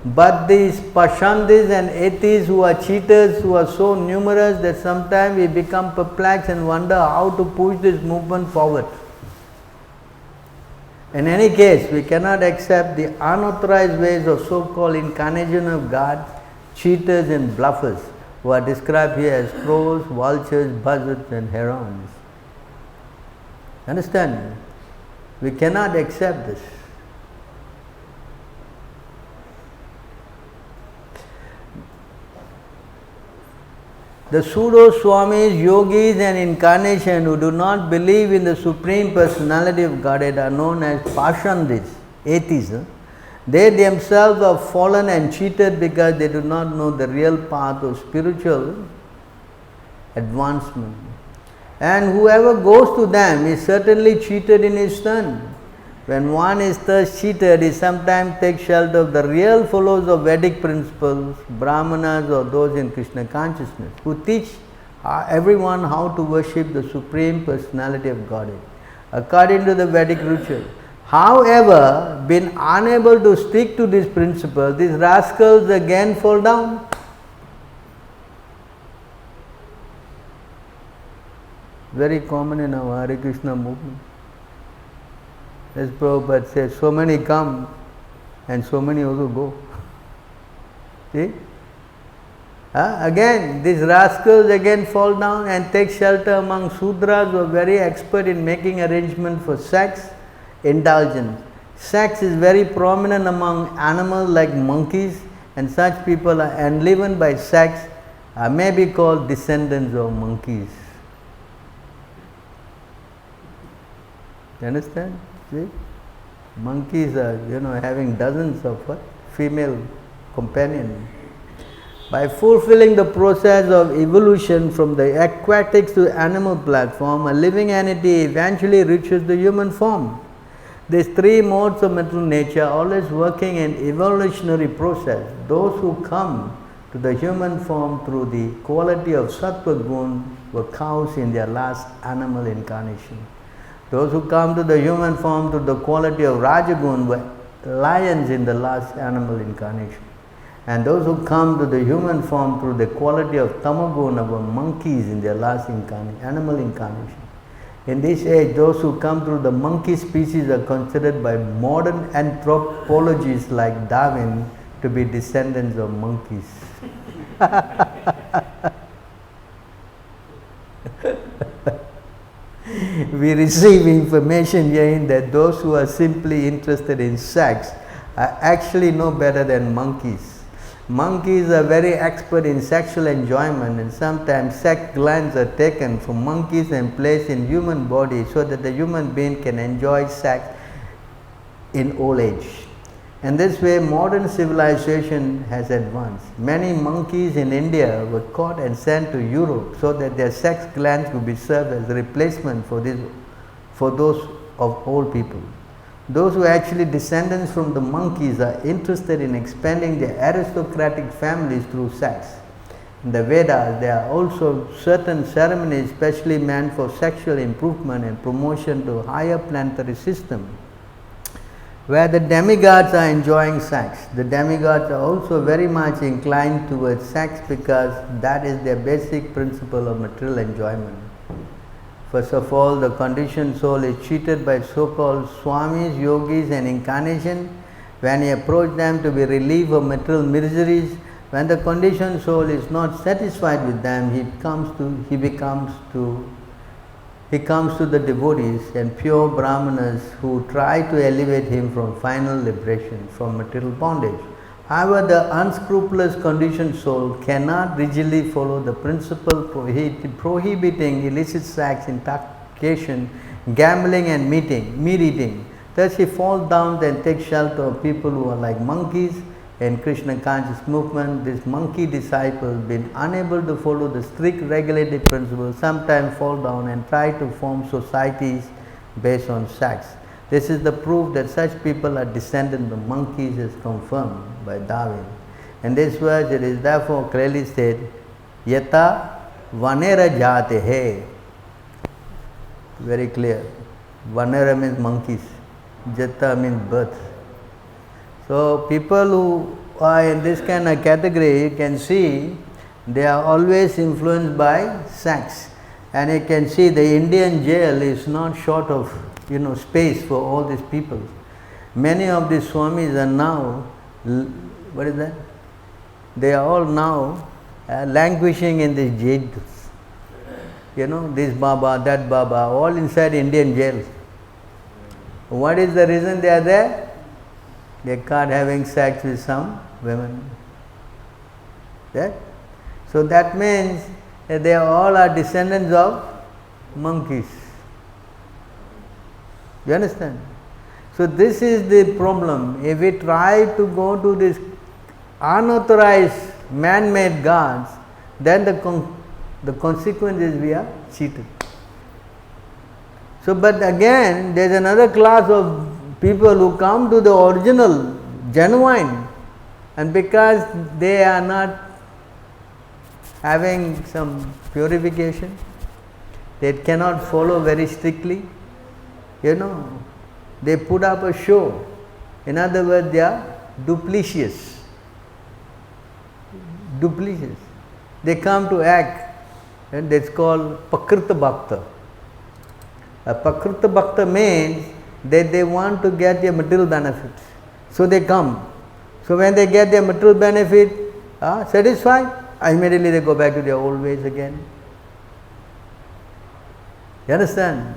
But these Pashandis and atheists who are cheaters, who are so numerous that sometimes we become perplexed and wonder how to push this movement forward. In any case, we cannot accept the unauthorized ways of so-called incarnation of God, cheaters and bluffers, who are described here as crows, vultures, buzzards and herons. Understand? We cannot accept this. The pseudo-swamis, yogis and incarnation who do not believe in the Supreme Personality of Godhead are known as Pashandis, atheists. They themselves are fallen and cheated because they do not know the real path of spiritual advancement. And whoever goes to them is certainly cheated in his turn. When one is thus cheated, he sometimes takes shelter of the real followers of Vedic principles, Brahmanas or those in Krishna consciousness, who teach everyone how to worship the Supreme Personality of Godhead according to the Vedic ritual. However, being unable to stick to this principle, these rascals again fall down. Very common in our Hare Krishna movement. As Prabhupada says, so many come and so many also go. See? Again, these rascals again fall down and take shelter among Sudras who are very expert in making arrangement for sex indulgence. Sex is very prominent among animals like monkeys, and such people are enlivened by sex may be called descendants of monkeys. You understand? See? Monkeys are, having dozens of female companions. By fulfilling the process of evolution from the aquatics to animal platform, a living entity eventually reaches the human form. These three modes of mental nature are always working in evolutionary process. Those who come to the human form through the quality of sattva gun were cows in their last animal incarnation. Those who come to the human form through the quality of rajagun were lions in the last animal incarnation. And those who come to the human form through the quality of tamagun were monkeys in their last animal incarnation. In this age, those who come through the monkey species are considered by modern anthropologists like Darwin to be descendants of monkeys. We receive information herein that those who are simply interested in sex are actually no better than monkeys. Monkeys are very expert in sexual enjoyment, and sometimes sex glands are taken from monkeys and placed in human body so that the human being can enjoy sex in old age. In this way, modern civilization has advanced. Many monkeys in India were caught and sent to Europe so that their sex glands would be served as a replacement for those of old people. Those who are actually descendants from the monkeys are interested in expanding their aristocratic families through sex. In the Vedas, there are also certain ceremonies specially meant for sexual improvement and promotion to higher planetary system, where the demigods are enjoying sex. The demigods are also very much inclined towards sex because that is their basic principle of material enjoyment. First of all, the conditioned soul is cheated by so-called swamis, yogis and incarnation. When he approaches them to be relieved of material miseries, when the conditioned soul is not satisfied with them, he comes to the devotees and pure brahmanas who try to elevate him from final liberation from material bondage. However, the unscrupulous conditioned soul cannot rigidly follow the principle prohibiting illicit sex, intoxication, gambling and meat eating. Thus he falls down and takes shelter of people who are like monkeys. In Krishna conscious movement, these monkey disciples, being unable to follow the strict regulated principles, sometimes fall down and try to form societies based on sex. This is the proof that such people are descendants of monkeys, as confirmed by Darwin. In this verse, it is therefore clearly said, Yata vanera jatehe. Very clear. Vanera means monkeys. Jata means birth. So people who are in this kind of category, you can see they are always influenced by sex. And you can see the Indian jail is not short of space for all these people. Many of these swamis are now, what is that? They are all now languishing in these jails. This Baba, that Baba, all inside Indian jails. What is the reason they are there? They are caught having sex with some women. Yeah? So that means that they all are descendants of monkeys. You understand? So this is the problem. If we try to go to this unauthorized man-made gods, then the consequence is we are cheated. So, but again, there is another class of people who come to the original, genuine, and because they are not having some purification, they cannot follow very strictly, they put up a show. In other words, they are duplicitous. They come to act, and that's called Pakrita Bhakta. A Pakrita Bhakta means that they want to get their material benefits. So they come. So when they get their material benefit satisfied, immediately they go back to their old ways again. You understand?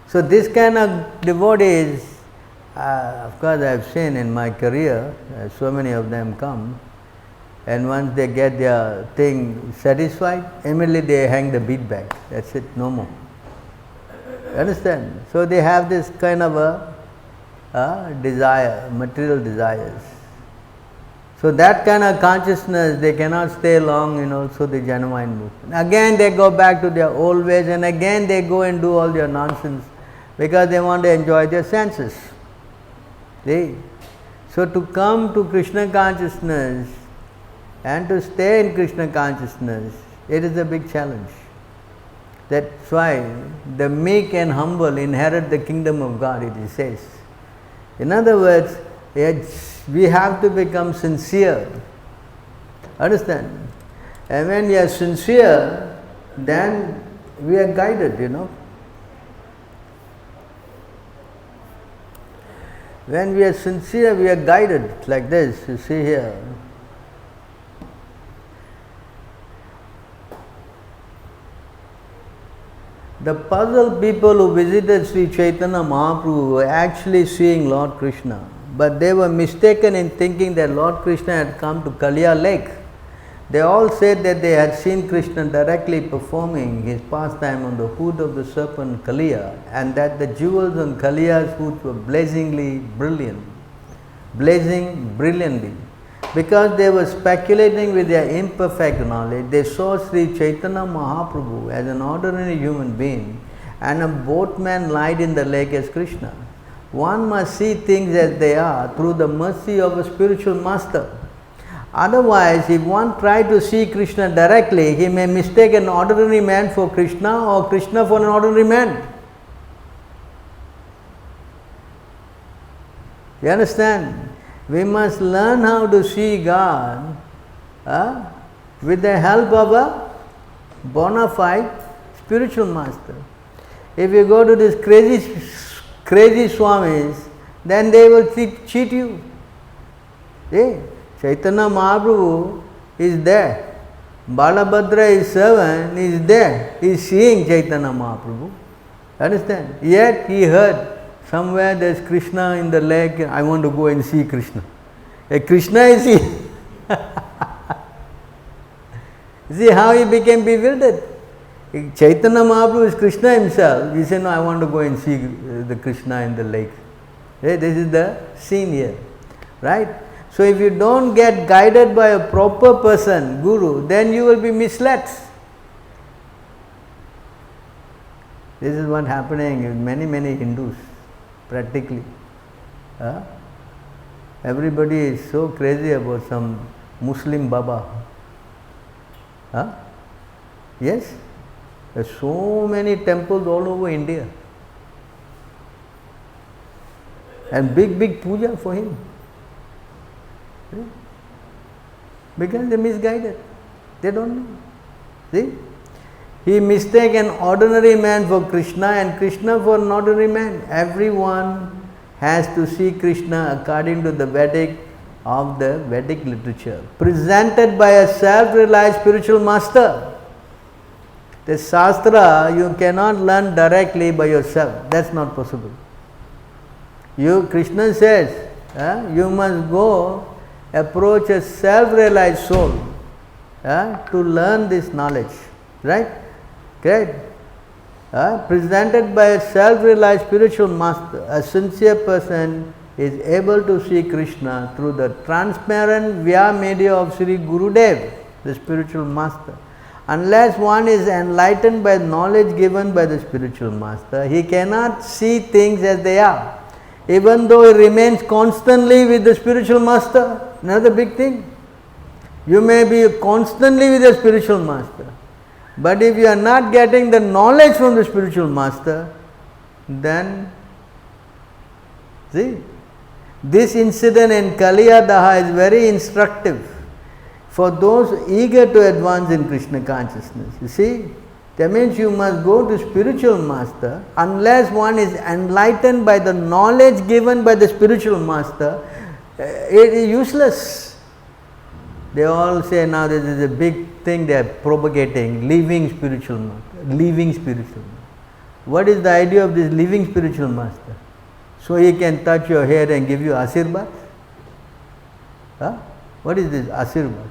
So this kind of devotees, of course I have seen in my career, so many of them come, and once they get their thing satisfied, immediately they hang the bead back. That's it, no more. You understand? So they have this kind of a desire, material desires. So that kind of consciousness, they cannot stay long in also the genuine movement. Again they go back to their old ways, and again they go and do all their nonsense because they want to enjoy their senses. See? So to come to Krishna consciousness and to stay in Krishna consciousness, it is a big challenge. That's why the meek and humble inherit the kingdom of God, it says. In other words, we have to become sincere. Understand? And when we are sincere, then we are guided, When we are sincere, we are guided like this, you see here. The puzzled people who visited Sri Chaitanya Mahaprabhu were actually seeing Lord Krishna, but they were mistaken in thinking that Lord Krishna had come to Kaliya lake. They all said that they had seen Krishna directly performing his pastime on the hood of the serpent Kaliya, and that the jewels on Kaliya's hood were blazing brilliantly. Because they were speculating with their imperfect knowledge, they saw Sri Chaitanya Mahaprabhu as an ordinary human being and a boatman lied in the lake as Krishna. One must see things as they are through the mercy of a spiritual master. Otherwise, if one tries to see Krishna directly, he may mistake an ordinary man for Krishna or Krishna for an ordinary man. You understand? We must learn how to see God with the help of a bona fide spiritual master. If you go to these crazy swamis, then they will cheat you. See? Chaitanya Mahaprabhu is there. Balabhadra, his servant, is there. He is seeing Chaitanya Mahaprabhu. Understand? Yet he heard somewhere there is Krishna in the lake, I want to go and see Krishna. Krishna is here. See how he became bewildered. Chaitanya Mahaprabhu is Krishna himself. He said, no, I want to go and see the Krishna in the lake. This is the scene here. Right? So if you don't get guided by a proper person, guru, then you will be misled. This is what happening in many Hindus, practically. Everybody is so crazy about some Muslim Baba. Yes? There are so many temples all over India. And big puja for him. Because they are misguided. They don't know. See? He mistake an ordinary man for Krishna and Krishna for an ordinary man. Everyone has to see Krishna according to the Vedic literature, presented by a self-realized spiritual master. The Shastra you cannot learn directly by yourself. That's not possible. Krishna says, you must go approach a self-realized soul to learn this knowledge. Right? Great. presented by a self-realized spiritual master, a sincere person is able to see Krishna through the transparent via media of Sri Gurudev, the spiritual master. Unless one is enlightened by knowledge given by the spiritual master, he cannot see things as they are, even though he remains constantly with the spiritual master. Another big thing. You may be constantly with the spiritual master, but if you are not getting the knowledge from the spiritual master, then see, this incident in Kaliyadaha is very instructive for those eager to advance in Krishna consciousness. You see, that means you must go to spiritual master. Unless one is enlightened by the knowledge given by the spiritual master, it is useless. They all say now this is a big thing they are propagating, leaving spiritual master, leaving spiritual master. What is the idea of this leaving spiritual master? So he can touch your head and give you asirvad? What is this asirvad?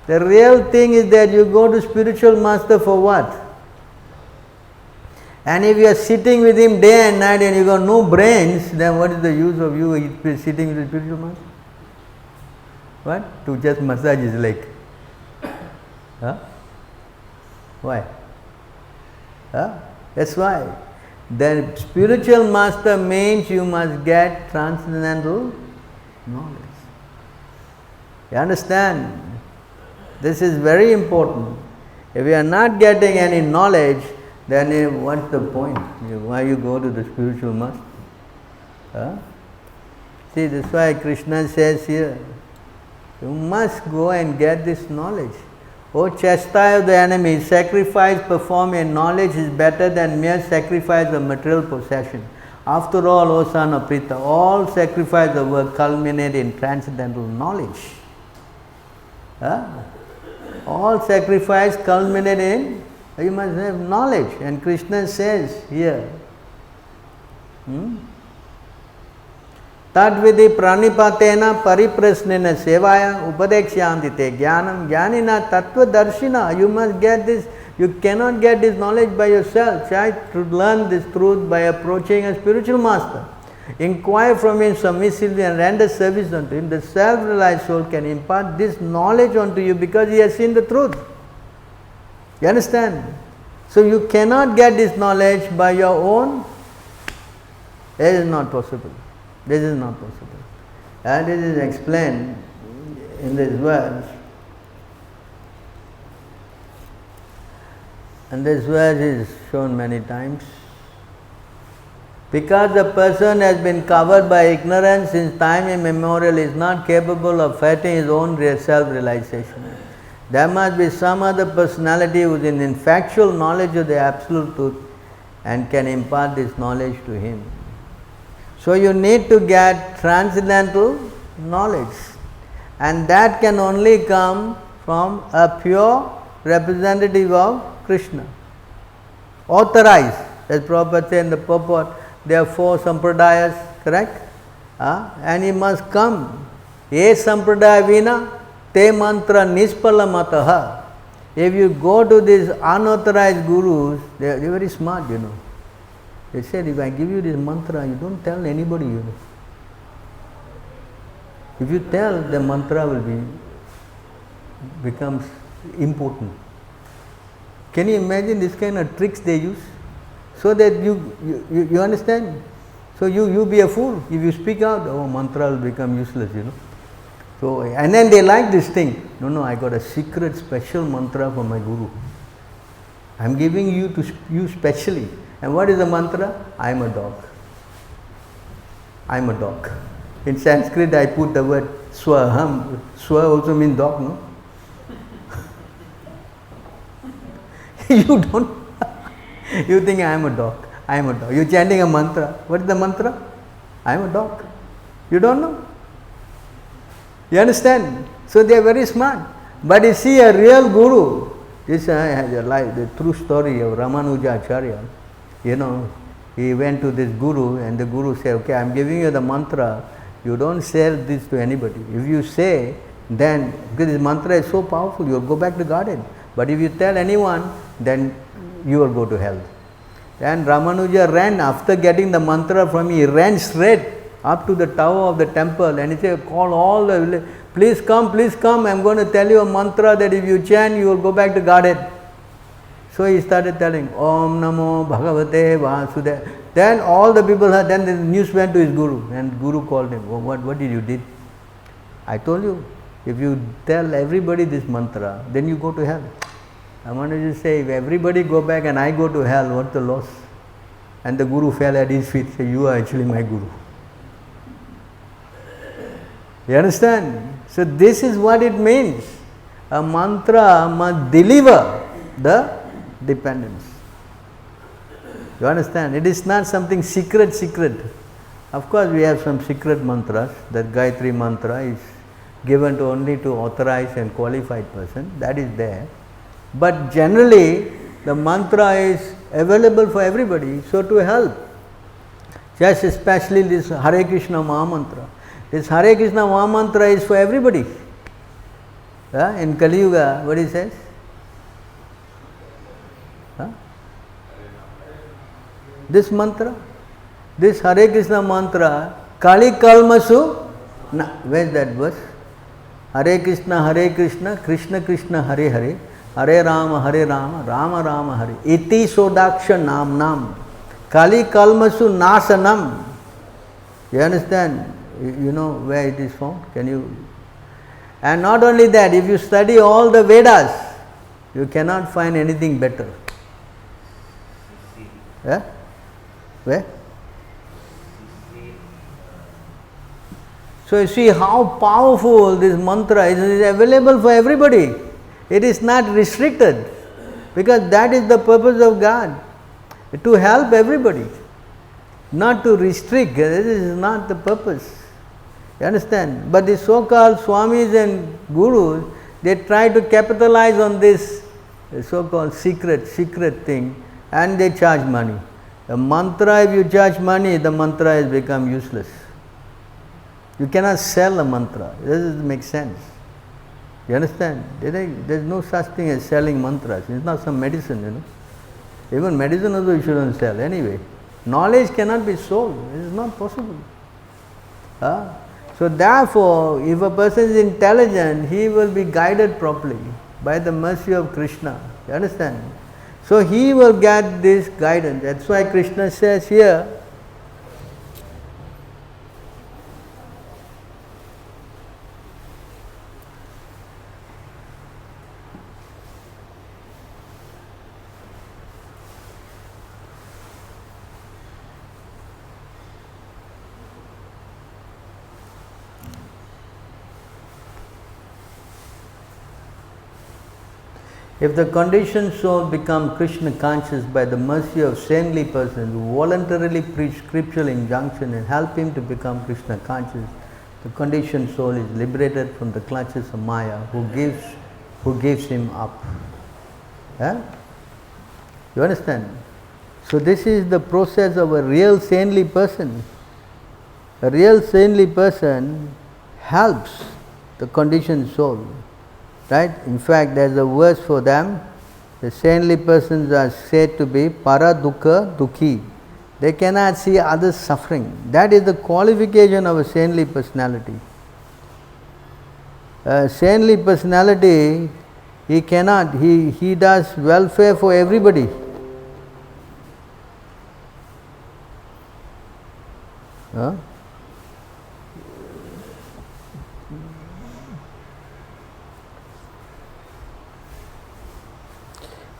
The real thing is that you go to spiritual master for what? And if you are sitting with him day and night and you got no brains, then what is the use of you sitting with the spiritual master? What? To just massage his leg. Why? That's why. The spiritual master means you must get transcendental knowledge. You understand? This is very important. If you are not getting any knowledge, then what's the point? Why you go to the spiritual master? See, that's why Krishna says here, you must go and get this knowledge. O chastise of the enemy, sacrifice performed in knowledge is better than mere sacrifice of material possession. After all, O son of Pritha, all sacrifice of work culminate in transcendental knowledge. All sacrifice culminate in, you must have knowledge. And Krishna says here, Tadvidi pranipatena pariprasnena sevaya upadekshyanti te jnanam jnanina tattva darshina. You must get this, you cannot get this knowledge by yourself. Try to learn this truth by approaching a spiritual master. Inquire from him submissively and render service unto him. The self-realized soul can impart this knowledge unto you because he has seen the truth. You understand? So you cannot get this knowledge by your own. It is not possible. This is not possible. And it is explained in this verse. And this verse is shown many times. Because the person has been covered by ignorance since time immemorial, is not capable of fighting his own self-realization. There must be some other personality who is in factual knowledge of the absolute truth and can impart this knowledge to him. So you need to get transcendental knowledge, and that can only come from a pure representative of Krishna. Authorized, as Prabhupada said in the purport, there are 4 sampradayas, correct? And he must come. Ye sampradaya vina te mantra nispala mataha. If you go to these unauthorized gurus, they are very smart, you know. They said, if I give you this mantra, you don't tell anybody, you know. If you tell, the mantra will becomes important. Can you imagine this kind of tricks they use? So that you understand? So you be a fool. If you speak out, mantra will become useless, you know. So, and then they like this thing. No, I got a secret special mantra for my guru. I am giving you to you specially. And what is the mantra? I am a dog. I am a dog. In Sanskrit I put the word swaham. Swa also means dog, no? You don't. You think I am a dog. I am a dog. You are chanting a mantra. What is the mantra? I am a dog. You don't know? You understand? So they are very smart. But you see a real guru. This has a life, the true story of Ramanuja Acharya. You know, he went to this guru and the guru said, okay, I am giving you the mantra. You don't say this to anybody. If you say, then, because this mantra is so powerful, you will go back to garden. But if you tell anyone, then you will go to hell. And Ramanuja ran after getting the mantra from him. He ran straight up to the tower of the temple and he said, call all the village, please come, I'm going to tell you a mantra that if you chant, you will go back to Godhead. So he started telling, Om Namo Bhagavate Vasudevaya. Then all the people heard, then the news went to his guru, and guru called him. Oh, what did you do? I told you, if you tell everybody this mantra, then you go to hell. I want to just say, if everybody go back and I go to hell, what's the loss? And the guru fell at his feet, said, you are actually my guru. You understand? So this is what it means. A mantra must deliver the dependence. You understand? It is not something secret. Of course we have some secret mantras. That Gayatri mantra is given to only to authorized and qualified person. That is there. But generally the mantra is available for everybody, so to help. Just especially this Hare Krishna Maha Mantra. This Hare Krishna Maha Mantra is for everybody. In Kali Yuga, what he says? This mantra, this Hare Krishna mantra, Kali Kalmasu, where is that verse? Hare Krishna, Krishna Krishna, Hare Hare, Hare Rama, Rama Rama, Hare. Iti Sodaksha Nam. Kali Kalmasu Nasanam. You understand? You know where it is found? Can you? And not only that, if you study all the Vedas, you cannot find anything better. Yeah? Where? So you see how powerful this mantra is. It is available for everybody. It is not restricted, because that is the purpose of God, to help everybody, not to restrict. This is not the purpose. You understand? But the so-called Swamis and Gurus, they try to capitalize on this so-called secret thing, and they charge money. The mantra, if you charge money, the mantra has become useless. You cannot sell a mantra. This doesn't make sense. You understand? There is no such thing as selling mantras. It's not some medicine, you know. Even medicine also you shouldn't sell anyway. Knowledge cannot be sold. It is not possible. So therefore, if a person is intelligent, he will be guided properly by the mercy of Krishna. You understand? So he will get this guidance. That's why Krishna says here, if the conditioned soul become Krishna conscious by the mercy of saintly persons who voluntarily preach scriptural injunction and help him to become Krishna conscious, the conditioned soul is liberated from the clutches of Maya, who gives him up. You understand? So this is the process of a real saintly person. A real saintly person helps the conditioned soul. Right? In fact, there is a verse for them. The saintly persons are said to be para dukkha dukhi. They cannot see others suffering. That is the qualification of a saintly personality. A saintly personality, he does welfare for everybody.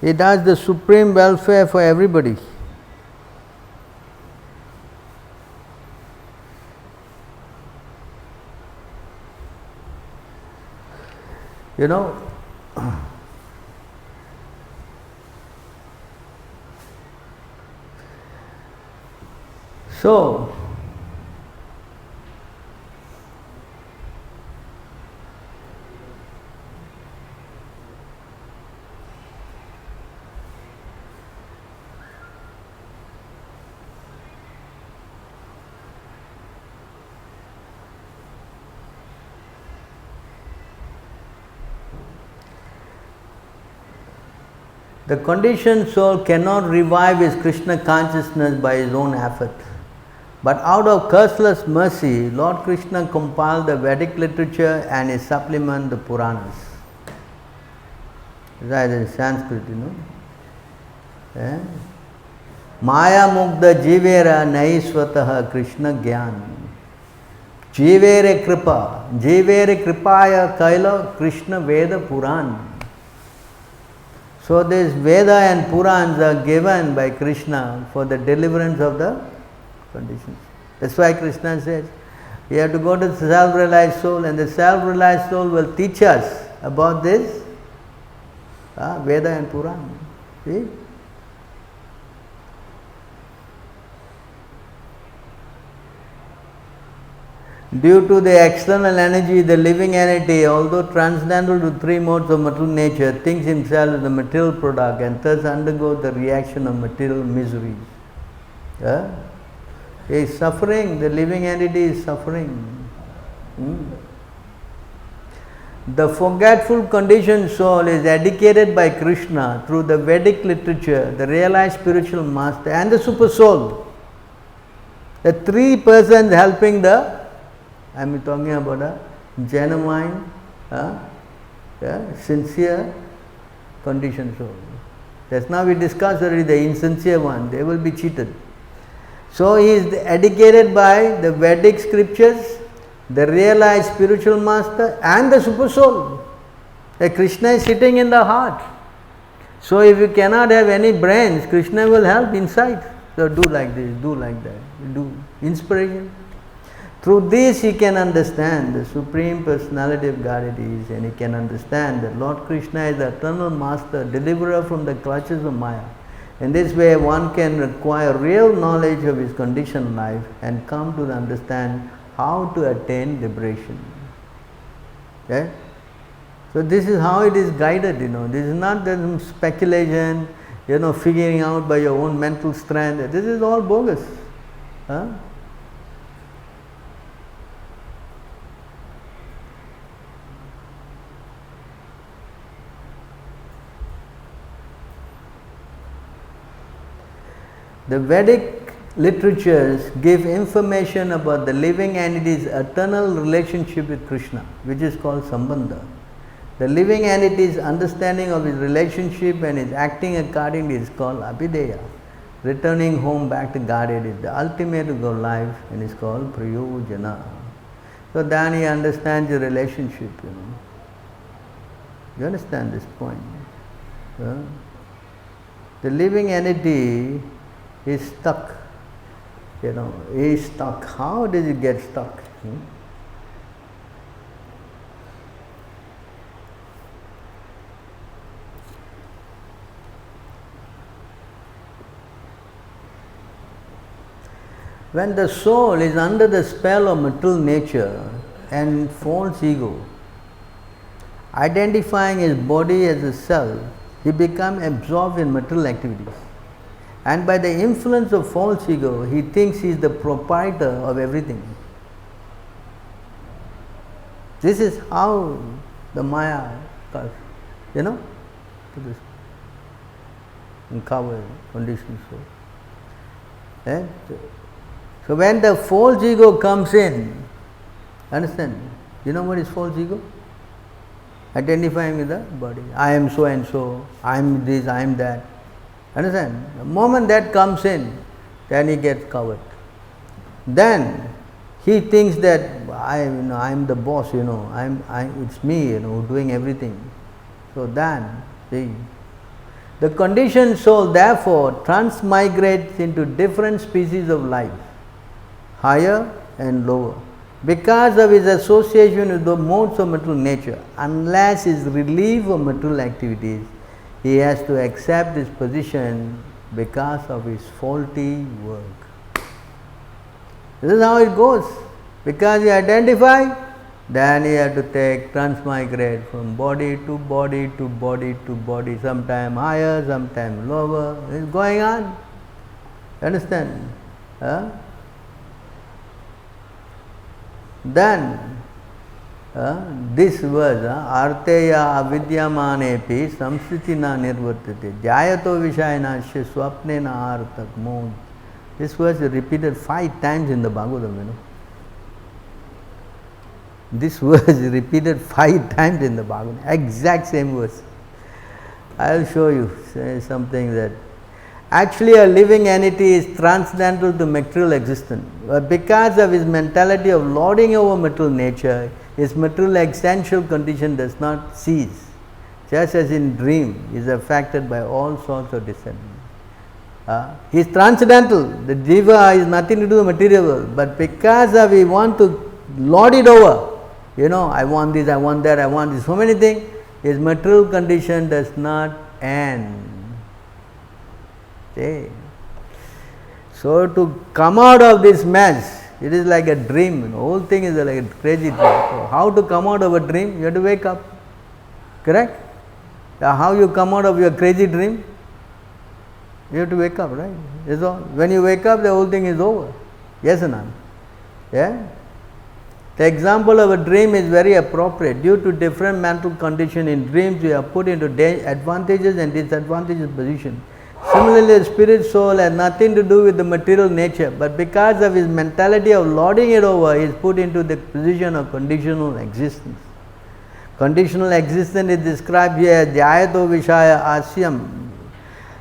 He does the supreme welfare for everybody. You know, so The conditioned soul cannot revive his Krishna consciousness by his own effort. But out of curseless mercy, Lord Krishna compiled the Vedic literature and his supplement, the Puranas. That is Sanskrit, you know. Maya mugda jivera naisvataha Krishna gyan. Jivere kripaya kaila Krishna Veda Puran. So this Veda and Purans are given by Krishna for the deliverance of the conditions. That's why Krishna says, you have to go to the self-realized soul, and the self-realized soul will teach us about this Veda and Puran. See? Due to the external energy, the living entity, although transcendental to three modes of material nature, thinks himself as a material product and thus undergoes the reaction of material miseries. He is suffering, the living entity is suffering. The forgetful conditioned soul is educated by Krishna through the Vedic literature, the realized spiritual master and the super soul. The three persons helping the, I am talking about a genuine, sincere conditioned soul. Just now we discussed already the insincere one, they will be cheated. So he is educated by the Vedic scriptures, the realized spiritual master and the super soul. The Krishna is sitting in the heart. So if you cannot have any brains, Krishna will help inside. So do like this, do like that, do inspiration. Through this he can understand the Supreme Personality of Godhead is, and he can understand that Lord Krishna is the eternal master, deliverer from the clutches of Maya. In this way one can acquire real knowledge of his conditioned life and come to understand how to attain liberation. Okay? So this is how it is guided, This is not some speculation, figuring out by your own mental strength. This is all bogus. The Vedic literatures give information about the living entity's eternal relationship with Krishna, which is called Sambandha. The living entity's understanding of his relationship and his acting accordingly is called Abhideya. Returning home back to Godhead is the ultimate goal of life and is called Prayojana. So then he understands the relationship, You understand this point? The living entity is stuck. He is stuck. How does he get stuck? When the soul is under the spell of material nature and false ego, identifying his body as a self, he becomes absorbed in material activities. And by the influence of false ego, he thinks he is the proprietor of everything. This is how the Maya, to this uncover conditioned soul. So when the false ego comes in, understand? You know what is false ego? Identifying with the body. I am so and so, I am this, I am that. Understand? The moment that comes in, then he gets covered. Then he thinks that I am the boss, it's me, doing everything. So then, see, the conditioned soul therefore transmigrates into different species of life, higher and lower, because of his association with the modes of material nature. Unless he is relieved of material activities, he has to accept his position because of his faulty work. This is how it goes. Because you identify, then you have to transmigrate from body to body to body to body, sometime higher, sometime lower. It's going on. Understand? Then This verse, Arteya avidyamanepi samsritina nirvartate jayato vishayana swapnena artak mon. This verse is repeated 5 times in the Bhagavatam, This verse is repeated 5 times in the Bhagavatam. Exact same verse. I will show you something that actually a living entity is transcendental to material existence. But because of his mentality of lording over material nature, his material essential condition does not cease. Just as in dream, he is affected by all sorts of descendants. He is transcendental. The jiva is nothing to do with material world. But because of he want to lord it over, I want this, I want that, I want this, so many things, his material condition does not end. Okay. So to come out of this mess, it is like a dream. The whole thing is like a crazy dream. So how to come out of a dream? You have to wake up. Correct? How you come out of your crazy dream? You have to wake up, right? That's all. When you wake up, the whole thing is over. Yes or no? Yeah? The example of a dream is very appropriate. Due to different mental condition in dreams, we are put into advantages and disadvantages position. Similarly, the spirit soul has nothing to do with the material nature, but because of his mentality of lording it over, he is put into the position of conditional existence. Conditional existence is described here as Jayato Vishaya Asyam.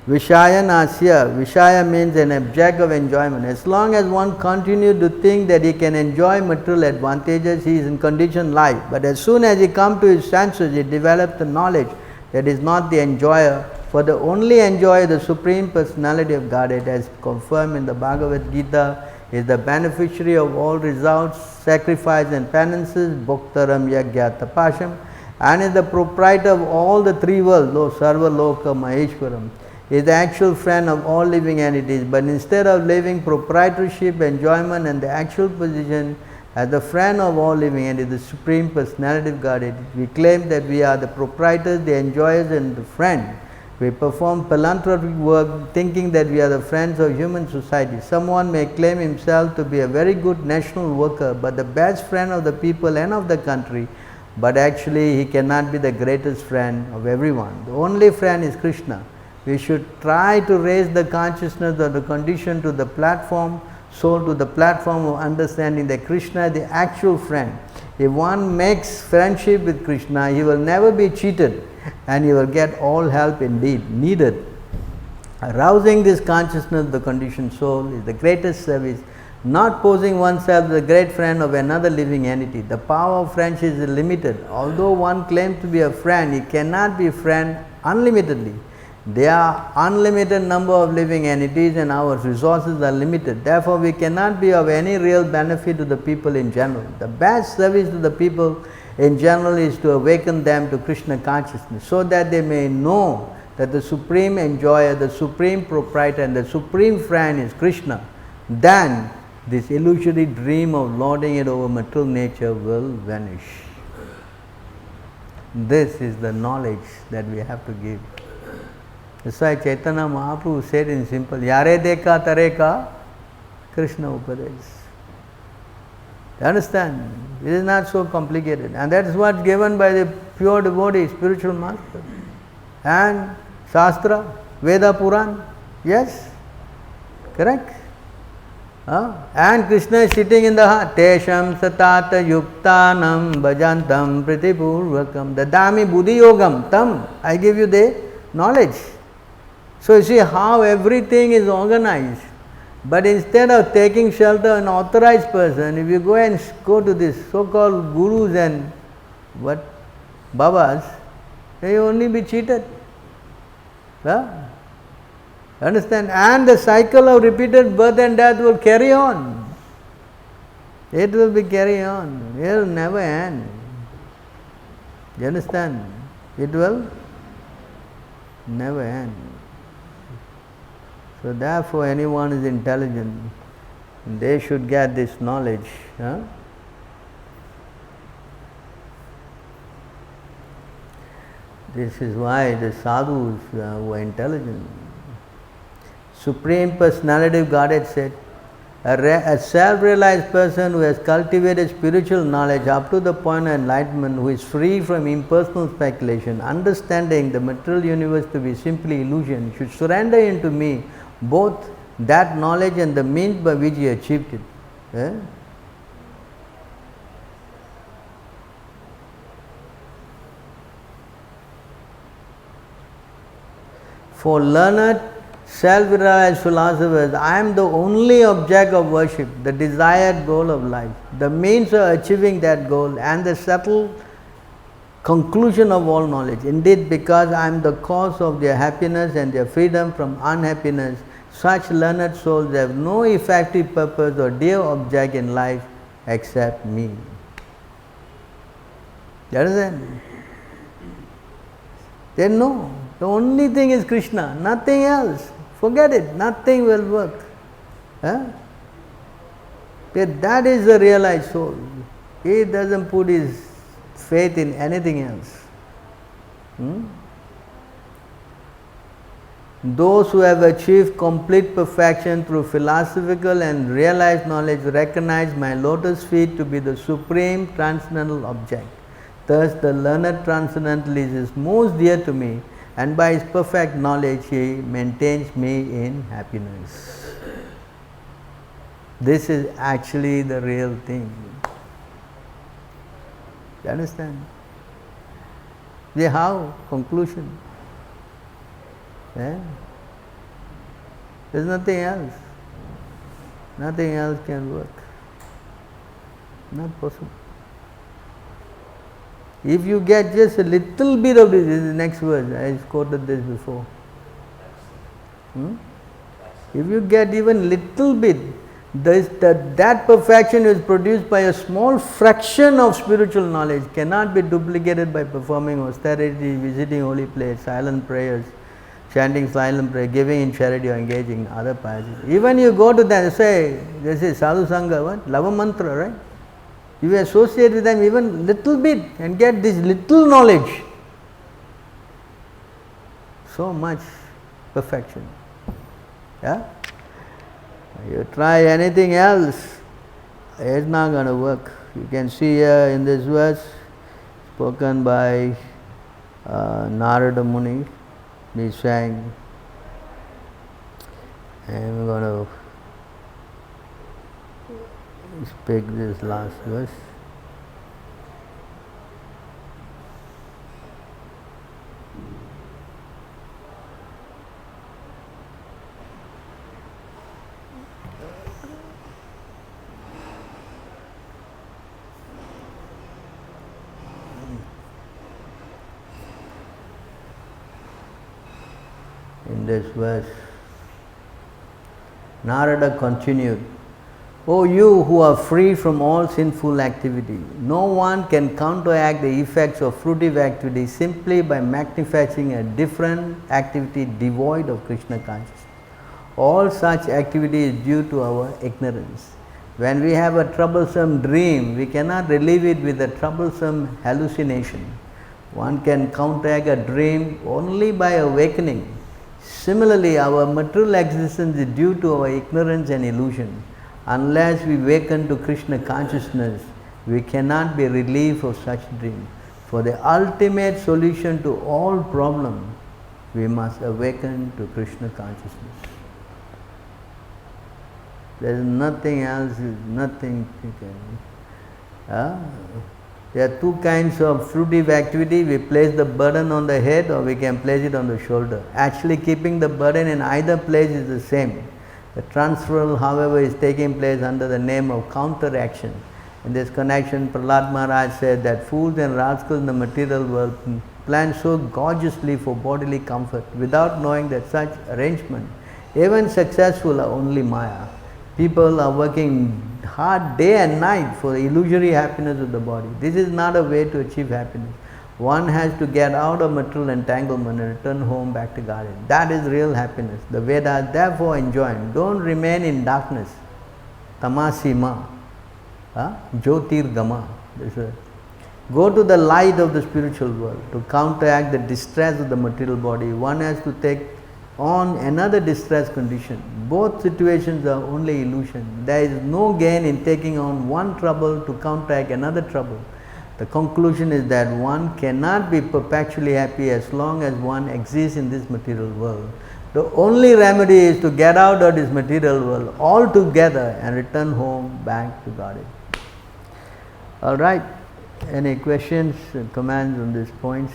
Vishayan Asya. Vishaya means an object of enjoyment. As long as one continues to think that he can enjoy material advantages, he is in conditioned life. But as soon as he comes to his senses, he develops the knowledge that he is not the enjoyer, for the only enjoyer, the Supreme Personality of Godhead, as confirmed in the Bhagavad Gita, is the beneficiary of all results, sacrifice and penances, Bhoktaram Yagya Tapasham, and is the proprietor of all the 3 worlds, Sarva Loka Maheshwaram. He is the actual friend of all living entities, but instead of living proprietorship, enjoyment and the actual position as the friend of all living entities, the Supreme Personality of Godhead, we claim that we are the proprietors, the enjoyers and the friend. We perform philanthropic work thinking that we are the friends of human society. Someone may claim himself to be a very good national worker, but the best friend of the people and of the country, but actually he cannot be the greatest friend of everyone. The only friend is Krishna. We should try to raise the consciousness of the condition to the platform, soul to the platform of understanding that Krishna is the actual friend. If one makes friendship with Krishna, he will never be cheated and he will get all help indeed needed. Arousing this consciousness of the conditioned soul is the greatest service, not posing oneself as a great friend of another living entity. The power of friendship is limited. Although one claims to be a friend, he cannot be a friend unlimitedly. There are unlimited number of living entities and our resources are limited. Therefore, we cannot be of any real benefit to the people in general. The best service to the people in general is to awaken them to Krishna consciousness, so that they may know that the supreme enjoyer, the supreme proprietor and the supreme friend is Krishna. Then this illusory dream of lording it over material nature will vanish. This is the knowledge that we have to give. That's why Chaitanya Mahaprabhu said in simple, Yare deka tareka Krishna Upadesh. You understand? It is not so complicated, and that is what is given by the pure devotee, spiritual master. And Shastra, Veda, Puran, yes, correct? And Krishna is sitting in the heart. Tesham satata yuktanam bhajantam pritipurvakam dadami buddhi yogam tam. I give you the knowledge. So you see how everything is organized. But instead of taking shelter of an authorized person, if you go and go to this so-called gurus and babas, they only be cheated. Understand? And the cycle of repeated birth and death will carry on. It will be carry on. It will never end. You understand? It will never end. So therefore anyone is intelligent, they should get this knowledge. This is why the sadhus were intelligent. Supreme Personality of Godhead said, A self-realized person who has cultivated spiritual knowledge up to the point of enlightenment, who is free from impersonal speculation, understanding the material universe to be simply illusion, should surrender into me both that knowledge and the means by which he achieved it. For learned, self-realized philosophers, I am the only object of worship, the desired goal of life, the means of achieving that goal, and the subtle conclusion of all knowledge. Indeed, because I am the cause of their happiness and their freedom from unhappiness, such learned souls have no effective purpose or dear object in life except me. You understand? They know. The only thing is Krishna, nothing else. Forget it, nothing will work. That is the realized soul. He doesn't put his faith in anything else. Those who have achieved complete perfection through philosophical and realized knowledge recognize my lotus feet to be the supreme transcendental object. Thus the learned transcendentalist is most dear to me, and by his perfect knowledge he maintains me in happiness. This is actually the real thing. You understand? See how? Conclusion. There's nothing else. Nothing else can work. Not possible. If you get just a little bit of this is the next verse, I quoted this before. If you get even little bit, that perfection is produced by a small fraction of spiritual knowledge, cannot be duplicated by performing austerity, visiting holy place, silent prayers, chanting silent prayer, giving in charity or engaging in other piety. Even you go to them, say, this is sadhu sangha, what? Lava mantra, right? You associate with them even little bit and get this little knowledge. So much perfection. Yeah? You try anything else, it's not going to work. You can see here in this verse, spoken by Narada Muni, he sang, and we're going to speak this last verse. In this verse, Narada continued, O you who are free from all sinful activity, no one can counteract the effects of fruitive activity simply by magnifying a different activity devoid of Krishna consciousness. All such activity is due to our ignorance. When we have a troublesome dream, we cannot relieve it with a troublesome hallucination. One can counteract a dream only by awakening. Similarly, our material existence is due to our ignorance and illusion. Unless we awaken to Krishna consciousness, we cannot be relieved of such dream. For the ultimate solution to all problems, we must awaken to Krishna consciousness. There is nothing else, nothing you can. There are two kinds of fruitive activity. We place the burden on the head or we can place it on the shoulder. Actually keeping the burden in either place is the same. The transferal, however, is taking place under the name of counteraction. In this connection, Prahlad Maharaj said that fools and rascals in the material world plan so gorgeously for bodily comfort without knowing that such arrangement, even successful, are only Maya. People are working hard day and night for the illusory happiness of the body. This is not a way to achieve happiness. One has to get out of material entanglement and return home back to Godhead. That is real happiness. The Vedas therefore enjoin, don't remain in darkness. Tamasima, Jyotir Gama. Go to the light of the spiritual world. To counteract the distress of the material body, one has to take on another distress condition. Both situations are only illusion. There is no gain in taking on one trouble to counteract another trouble. The conclusion is that one cannot be perpetually happy as long as one exists in this material world. The only remedy is to get out of this material world altogether and return home back to Godhead. All right. Any questions, comments on these points?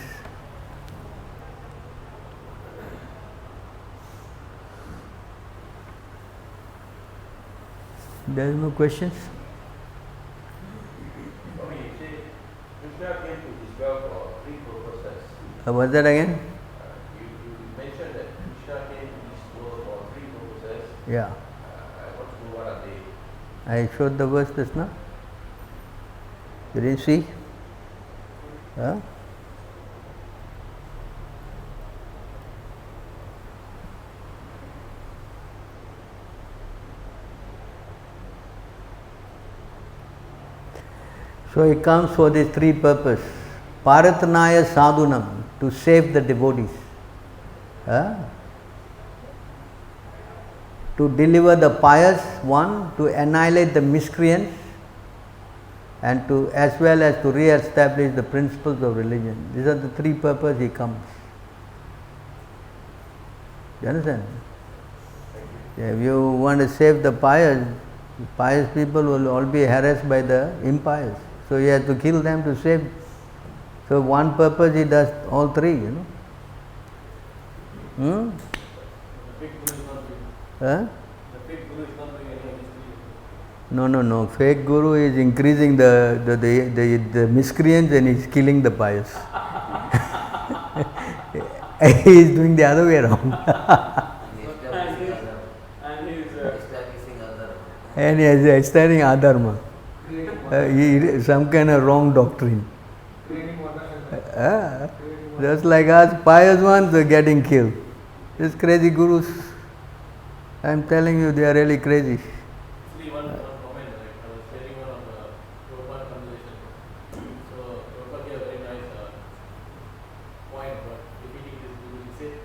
There is no questions? Krishna came to this world for three purposes. What's that again? You mentioned that Krishna came to this world for three purposes. Yeah. I want to know what are they. I showed the verse just now. You didn't see? Huh? So he comes for these three purposes. Paratnaya sadhunam, to save the devotees. Huh? To deliver the pious one, to annihilate the miscreants, and to as well as to re-establish the principles of religion. These are the three purposes he comes. You understand? If you want to save the pious people will all be harassed by the impious. So he has to kill them to save. So one purpose he does all three, you know. Huh? No. Fake guru is increasing the miscreants and he's killing the pious. He is doing the other way around. And he is establishing adharma. Some kind of wrong doctrine. Just like us, pious ones are getting killed. These crazy gurus, I am telling you, they are really crazy. Actually, one comment, right? I was sharing one of the Gopāl conversation. So, Prabhupada gave a very nice point, but repeating this,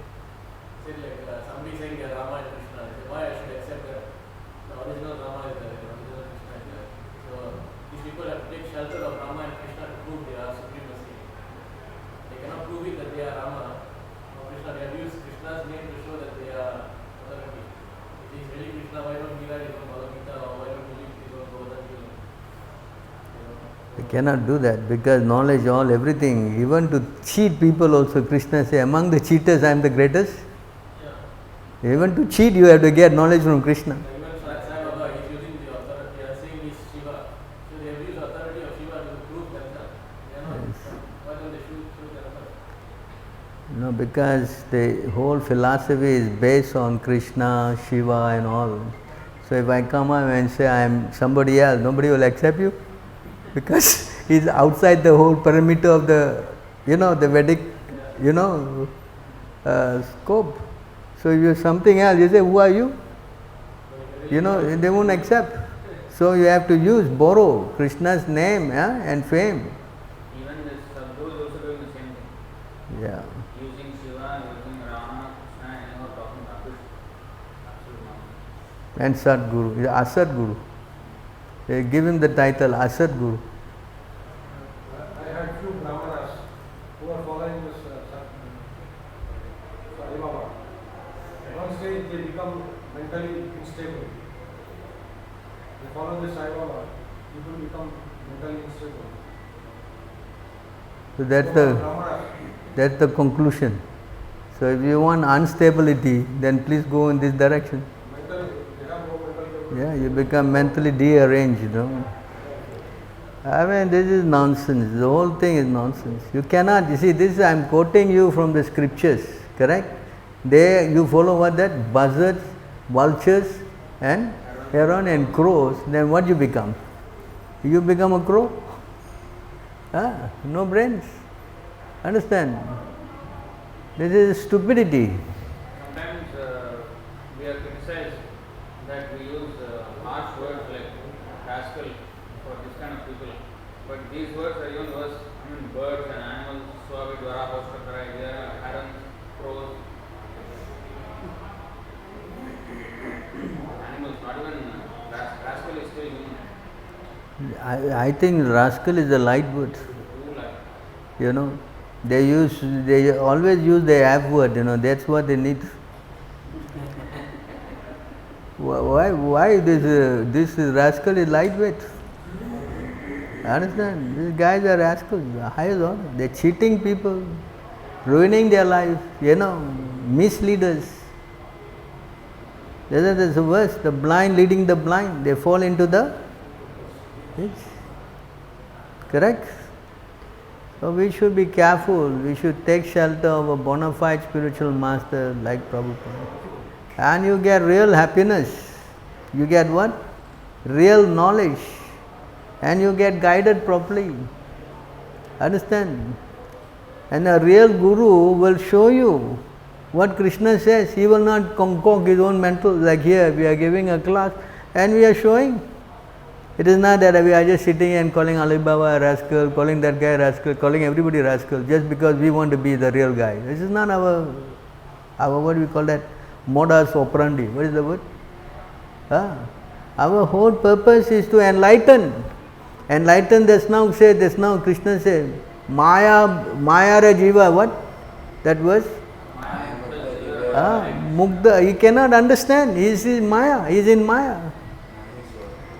he said like somebody saying that Rama and Krishna. I said, why I should accept that the original Rama is there, the original Krishna is there. So, these people have to take shelter of Rama and Krishna to prove they are supremacy. They cannot prove it that they are Rama or Krishna. They have used Krishna's name to show that they are authority. If he is really Krishna, why don't he write his own Bhagavatam, or why don't he leave his own Bhagavatam? You cannot do that because knowledge, all everything, even to cheat people also, Krishna say, among the cheaters I am the greatest. Yeah. Even to cheat you have to get knowledge from Krishna. Even Sai Baba is using the authority, they are saying he is Shiva. So they have used the authority of Shiva to prove themselves. They are not. Yes. Why don't they shoot themselves? No, because the whole philosophy is based on Krishna, Shiva and all. So if I come up and say I am somebody else, nobody will accept you because he is outside the whole parameter of the, the Vedic, scope. So if you are something else, you say, who are you? They won't accept. So you have to borrow Krishna's name and fame. Even this Sadhguru is also doing the same thing. Yeah. Using Shiva, using Rama, Krishna, and not talking about this. Absolute And Sadguru, Asad Guru. They give him the title Asad Guru. I had few brahmanas who are following this Sai Baba. At one stage they become mentally unstable. They follow this Sai Baba, people become mentally unstable. So that's the conclusion. So if you want unstability, then please go in this direction. Mentally, they have no mental capability. Yeah, you become mentally deranged, I mean, this is nonsense. The whole thing is nonsense. You cannot, this I am quoting you from the scriptures, correct? You follow what that? Buzzards, vultures and heron and crows, then what you become? You become a crow? No brains. Understand? This is stupidity. Sometimes we are criticized that we use harsh words like rascal for this kind of people. But these words are even worse. Birds and animals, Swabhi, Dwara, Hoshtakara, herons, crows. Rascal is still human. I think rascal is a light word. Too light. You know, they always use the F word. You know, that's what they need. Why this rascal is lightweight? Understand? These guys are rascals, highest order. They're cheating people, ruining their life. You know, misleaders. That's the worst. The blind leading the blind. They fall into the ditch. Correct? So we should be careful. We should take shelter of a bona fide spiritual master like Prabhupada. And you get real happiness. You get what? Real knowledge. And you get guided properly. Understand? And a real guru will show you what Krishna says. He will not concoct his own mental. Like here, we are giving a class and we are showing. It is not that we are just sitting and calling Alibaba a rascal, calling that guy rascal, calling everybody rascal, just because we want to be the real guy. This is not our what do we call that? Modus operandi. What is the word? Our whole purpose is to enlighten. Enlighten, there's now Krishna says, Maya ra jiva, what? That was? Mugdha. He cannot understand. He is in Maya. He is in Maya.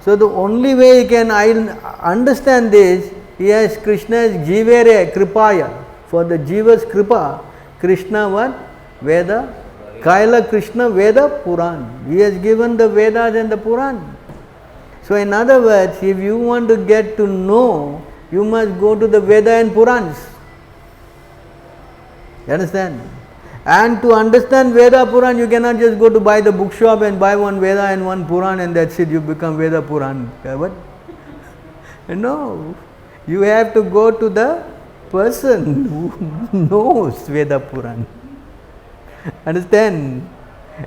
So the only way he can understand this, he has Krishna's jivere kripaya. For the jiva's kripa, Krishna what? Veda. Kaila Krishna Veda Puran. He has given the Vedas and the Puran. So in other words, if you want to get to know, you must go to the Veda and Purans. You understand? And to understand Veda Puran, you cannot just go to buy the bookshop and buy one Veda and one Puran and that's it, you become Veda Puran. What? No. You have to go to the person who knows Veda Puran. Understand?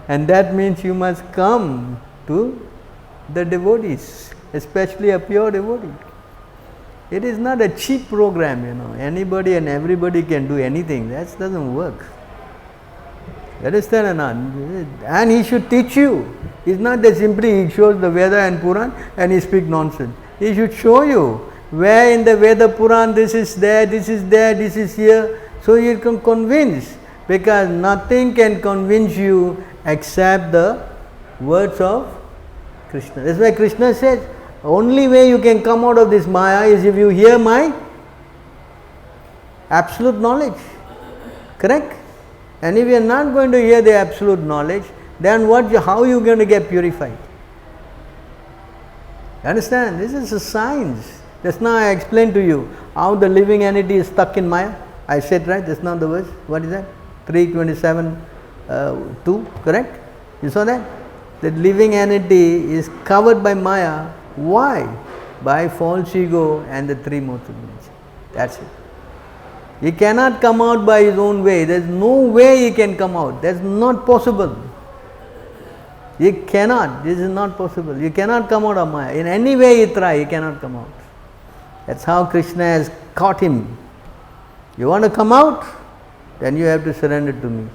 And that means you must come to the devotees, especially a pure devotee. It is not a cheap program, you know. Anybody and everybody can do anything. That doesn't work. Understand or not? And he should teach you. It's not that simply he shows the Veda and Puran and he speaks nonsense. He should show you where in the Veda Puran this is there, this is there, this is here. So you can convince. Because nothing can convince you except the words of Krishna. That's why Krishna says, only way you can come out of this Maya is if you hear my absolute knowledge. Correct? And if you are not going to hear the absolute knowledge, then how are you going to get purified? Understand? This is a science. Just now I explained to you how the living entity is stuck in Maya. I said right, just now the verse. What is that? 3:27, 2, correct? You saw that? The living entity is covered by Maya. Why? By false ego and the three modes of nature. That's it. He cannot come out by his own way. There is no way he can come out. That's not possible. He cannot. This is not possible. You cannot come out of Maya. In any way he try, he cannot come out. That's how Krishna has caught him. You want to come out? Then you have to surrender to me.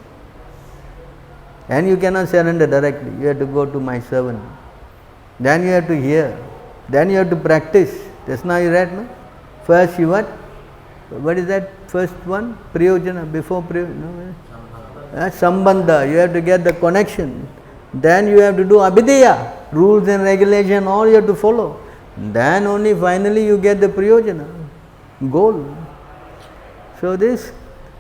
And you cannot surrender directly. You have to go to my servant. Then you have to hear. Then you have to practice. Just now you read, no? First you what? What is that first one? Priyojana, before Priyojana? Sambandha. You have to get the connection. Then you have to do Abhideya. Rules and regulation, all you have to follow. Then only finally you get the Priyojana. Goal. So this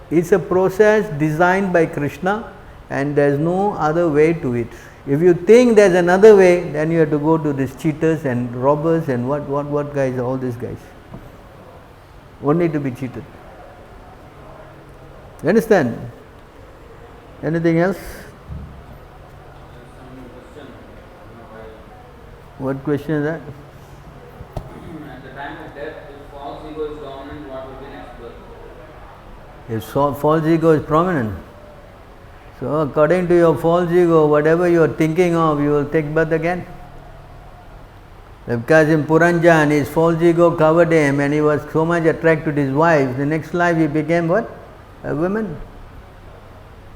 is a process designed by Krishna and there is no other way to it. If you think there is another way, then you have to go to these cheaters and robbers and what guys, all these guys. Only to be cheated. You understand? Anything else? What question is that? At the time of death, if false ego is dominant, what will be next birth? If false ego is prominent, so according to your false ego, whatever you are thinking of, you will take birth again. Because in Puranjan, his false ego covered him and he was so much attracted to his wife, the next life he became what? A woman.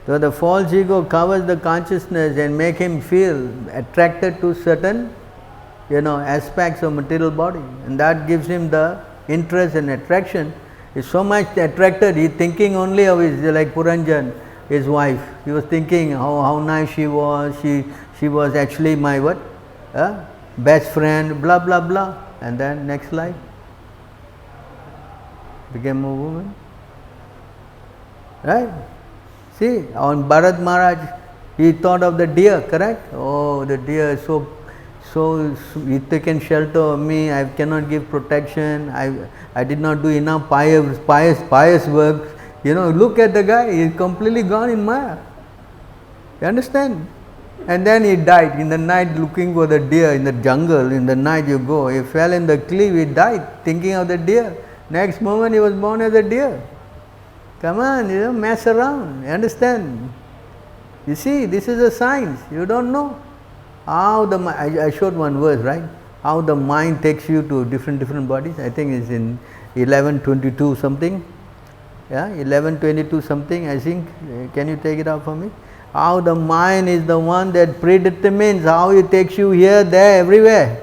So the false ego covers the consciousness and make him feel attracted to certain aspects of material body, and that gives him the interest and attraction. He's so much attracted, he's thinking only of his, like Puranjan, his wife. He was thinking how nice she was. She was actually my what? Best friend, blah blah blah. And then next life became a woman. Right? See, on Bharat Maharaj, he thought of the deer, correct? Oh, the deer is so he taken shelter of me. I cannot give protection. I did not do enough pious work. Look at the guy. He is completely gone in Maya. You understand? And then he died in the night, looking for the deer in the jungle. In the night you go. He fell in the cliff. He died thinking of the deer. Next moment he was born as a deer. Come on, mess around. You understand? You see, this is a science. You don't know how I showed one verse, right? How the mind takes you to different bodies. I think it's in 11:22 something. Yeah, 11:22 something. I think. Can you take it out for me? How the mind is the one that predetermines how it takes you here, there, everywhere.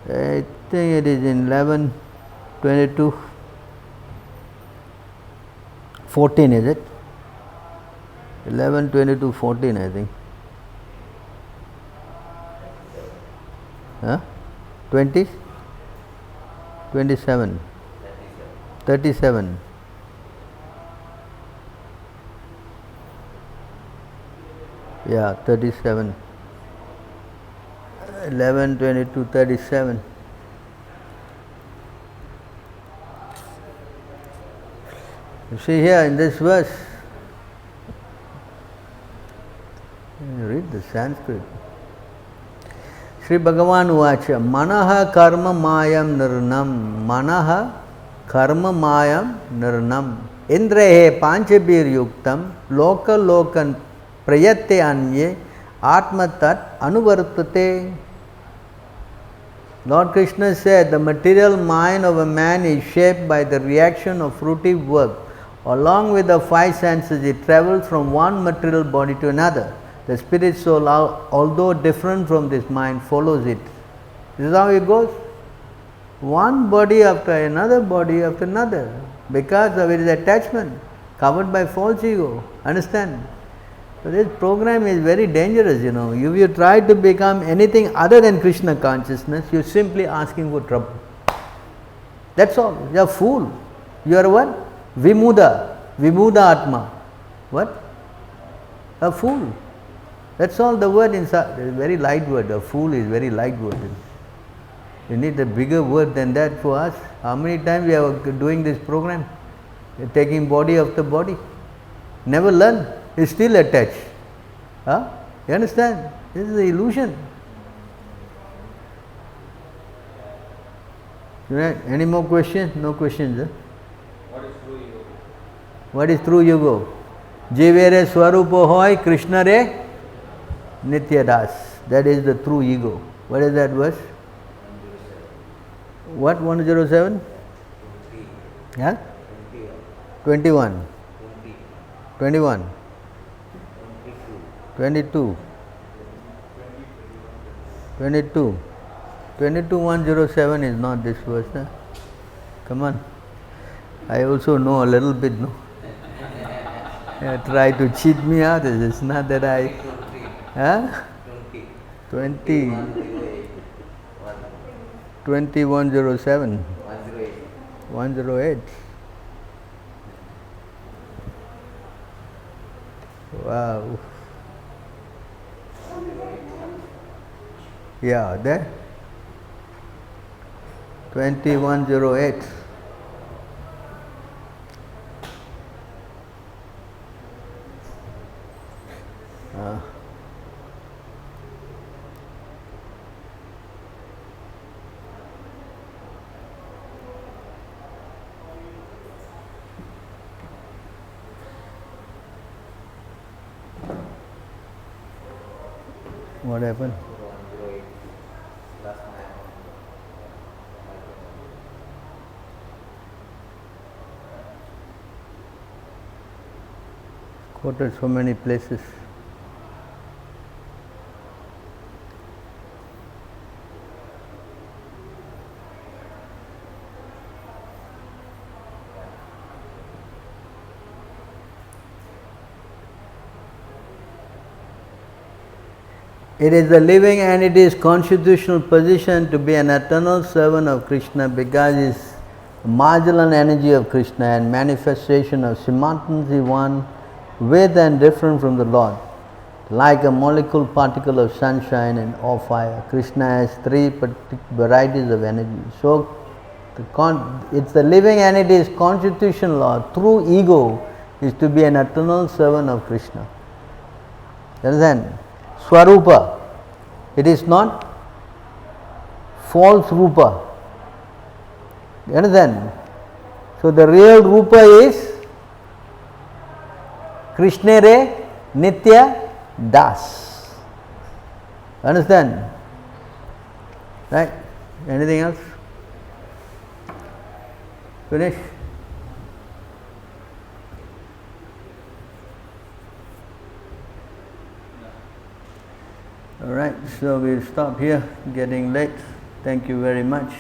I think it is in 11:22. 14, is it? 11:22:14, I think. 20? 27. 37. Yeah, 37. 11:22:37. You see here in this verse, read the Sanskrit. Sri Bhagavan Uvacha, Manaha karma mayam nirnam, Manaha karma mayam nirnam, Indrehe panchebir yuktam, Loka lokan prayatte anye, Atma tat anuvartate. Lord Krishna said, the material mind of a man is shaped by the reaction of fruitive work. Along with the five senses, it travels from one material body to another. The spirit soul, although different from this mind, follows it. This is how it goes. One body after another body after another, because of its attachment, covered by false ego. Understand? So this program is very dangerous, If you try to become anything other than Krishna consciousness, you are simply asking for trouble. That's all. You are a fool. You are what? Vimuda Atma. What? A fool. That's all the word inside. It's a very light word. A fool is very light word. You need a bigger word than that for us. How many times we are doing this program? We are taking body after body. Never learn. It's still attached. You understand? This is the illusion. Right. Any more questions? No questions. What is true ego? What is true ego? Jivere swarupo hoy, Krishna re nitya das. That is the true ego. What is that verse? 107. What? 107? Yeah? 21. 21. 22. 22. 22:107 is not this verse. Come on. I also know a little bit, no? Try to cheat me out. It's not that I. 20. 21:07. 108. Wow. Yeah, there. 21:08. What happened? Quoted so many places. It is the living entity's constitutional position to be an eternal servant of Krishna because it is marginal energy of Krishna and manifestation of simultaneously one with and different from the Lord. Like a molecule particle of sunshine and or fire, Krishna has three varieties of energy. So, it's the living entity's constitutional law through ego is to be an eternal servant of Krishna. You understand? Swarupa. It is not false rupa. You understand? So the real rupa is Krishna Re Nitya Das. Understand? Right? Anything else? Finish? Alright, so we'll stop here, getting late. Thank you very much.